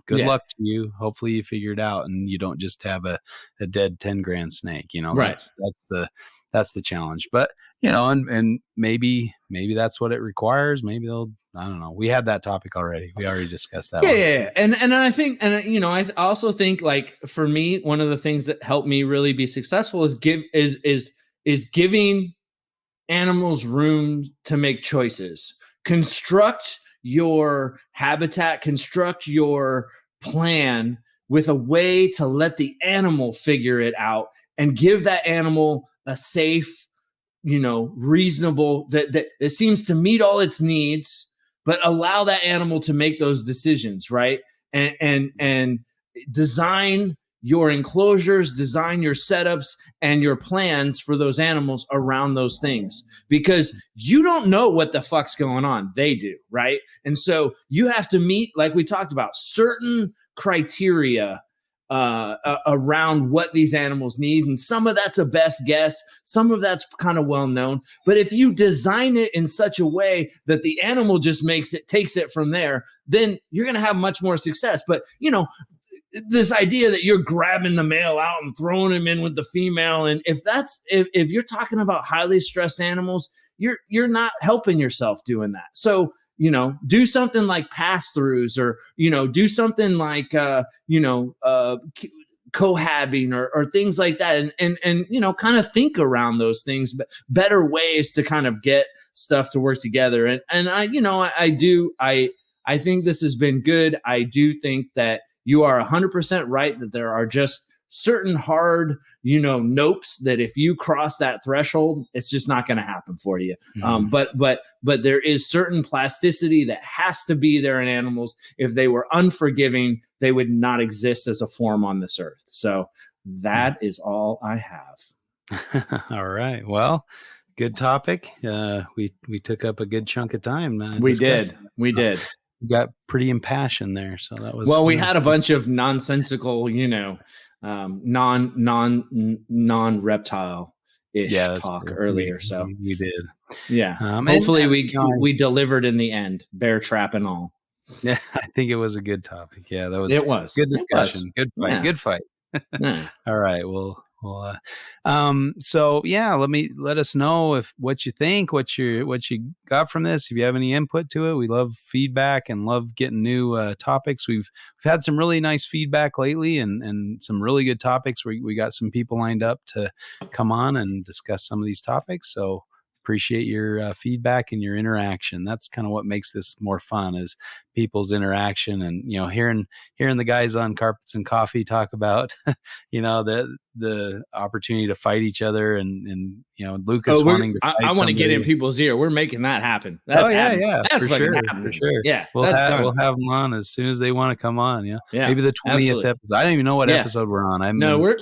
Good luck to you. Hopefully you figure it out and you don't just have a dead 10 grand snake.
Right.
That's the challenge. But and maybe that's what it requires. Maybe I don't know. We had that topic already. We already discussed that.
Yeah. And I think, I also think, like, for me, one of the things that helped me really be successful is giving animals room to make choices. Construct your habitat, construct your plan with a way to let the animal figure it out and give that animal a safe, reasonable, that seems to meet all its needs, but allow that animal to make those decisions, right? And design your enclosures, design your setups and your plans for those animals around those things, because you don't know what the fuck's going on. They do, right? And so you have to meet, like we talked about, certain criteria around what these animals need. And some of that's a best guess. Some of that's kind of well known. But if you design it in such a way that the animal just takes it from there, then you're going to have much more success. But, this idea that you're grabbing the male out and throwing him in with the female. And if you're talking about highly stressed animals, you're not helping yourself doing that. So, do something like pass-throughs, or, do something like, cohabbing or things like that. And kind of think around those things, but better ways to kind of get stuff to work together. And I think this has been good. I do think that you are 100% right that there are just certain hard, nopes that if you cross that threshold, it's just not going to happen for you. But there is certain plasticity that has to be there in animals. If they were unforgiving, they would not exist as a form on this earth. So that is all I have.
All right. Well, good topic. We took up a good chunk of time.
We did.
Got pretty impassioned there, so that was
we had a bunch of nonsensical, non-reptile ish talk earlier. So
we did.
Yeah. Hopefully we delivered in the end, bear trap and all.
Yeah, I think it was a good topic. Yeah,
it was
good discussion. Good fight. Yeah. Good fight. Yeah. All right. So yeah, let us know what you think, what you got from this. If you have any input to it, we love feedback and love getting new topics. We've had some really nice feedback lately and some really good topics. We got some people lined up to come on and discuss some of these topics. So appreciate your feedback and your interaction. That's kind of what makes this more fun, is people's interaction, and hearing the guys on Carpets and Coffee talk about the opportunity to fight each other, and Lucas wanting to fight
I want to get in
somebody.
people's ear. We're making that happen. That's happening. That's
for sure,
happening.
for sure.
Yeah, that's done.
We'll have them on as soon as they want to come on.
Yeah,
maybe the 20th episode. I don't even know what episode we're on.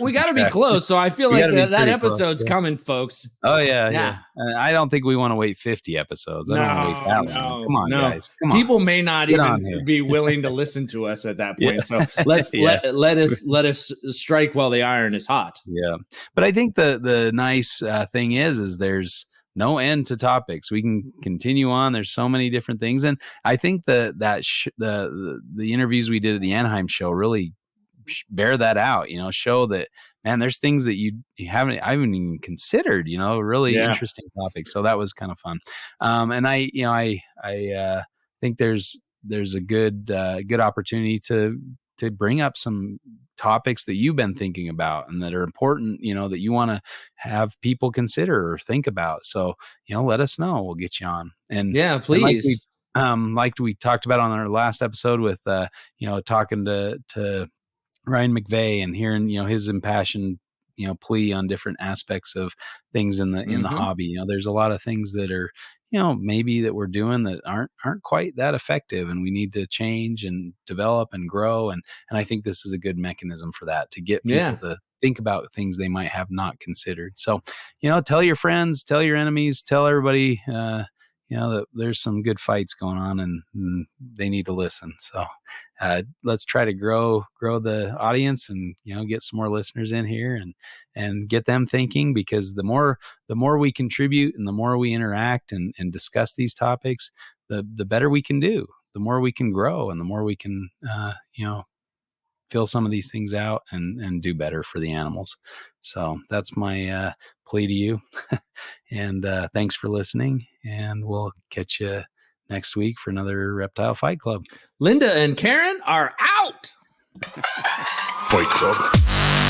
We got to be close. So I feel like that episode's coming, folks.
Oh yeah. I don't think we want to wait 50 episodes. I don't want to wait that long. Come on, guys. Come on.
People may not even be willing to listen to us at that point. So let's let us strike while the iron is hot.
Yeah, but I think the nice thing is there's no end to topics. We can continue on. There's so many different things, and I think the interviews we did at the Anaheim show really bear that out. Show that, man, there's things that I haven't even considered. Really interesting topics. So that was kind of fun. And I think there's a good opportunity to bring up some topics that you've been thinking about and that are important, that you want to have people consider or think about. So, let us know. We'll get you on. And
please.
Like we talked about on our last episode with, talking to Ryan McVeigh and hearing, his impassioned, plea on different aspects of things in the hobby. There's a lot of things that are, maybe that we're doing that aren't quite that effective, and we need to change and develop and grow. And I think this is a good mechanism for that, to get people to think about things they might have not considered. So, tell your friends, tell your enemies, tell everybody, that there's some good fights going on, and they need to listen. So let's try to grow the audience, and get some more listeners in here, and get them thinking, because the more we contribute and the more we interact and discuss these topics, the better we can do, the more we can grow, and the more we can fill some of these things out and do better for the animals. So that's my plea to you. And thanks for listening, and we'll catch you next week for another Reptile Fight Club.
Linda and Karen are out.
Fight Club.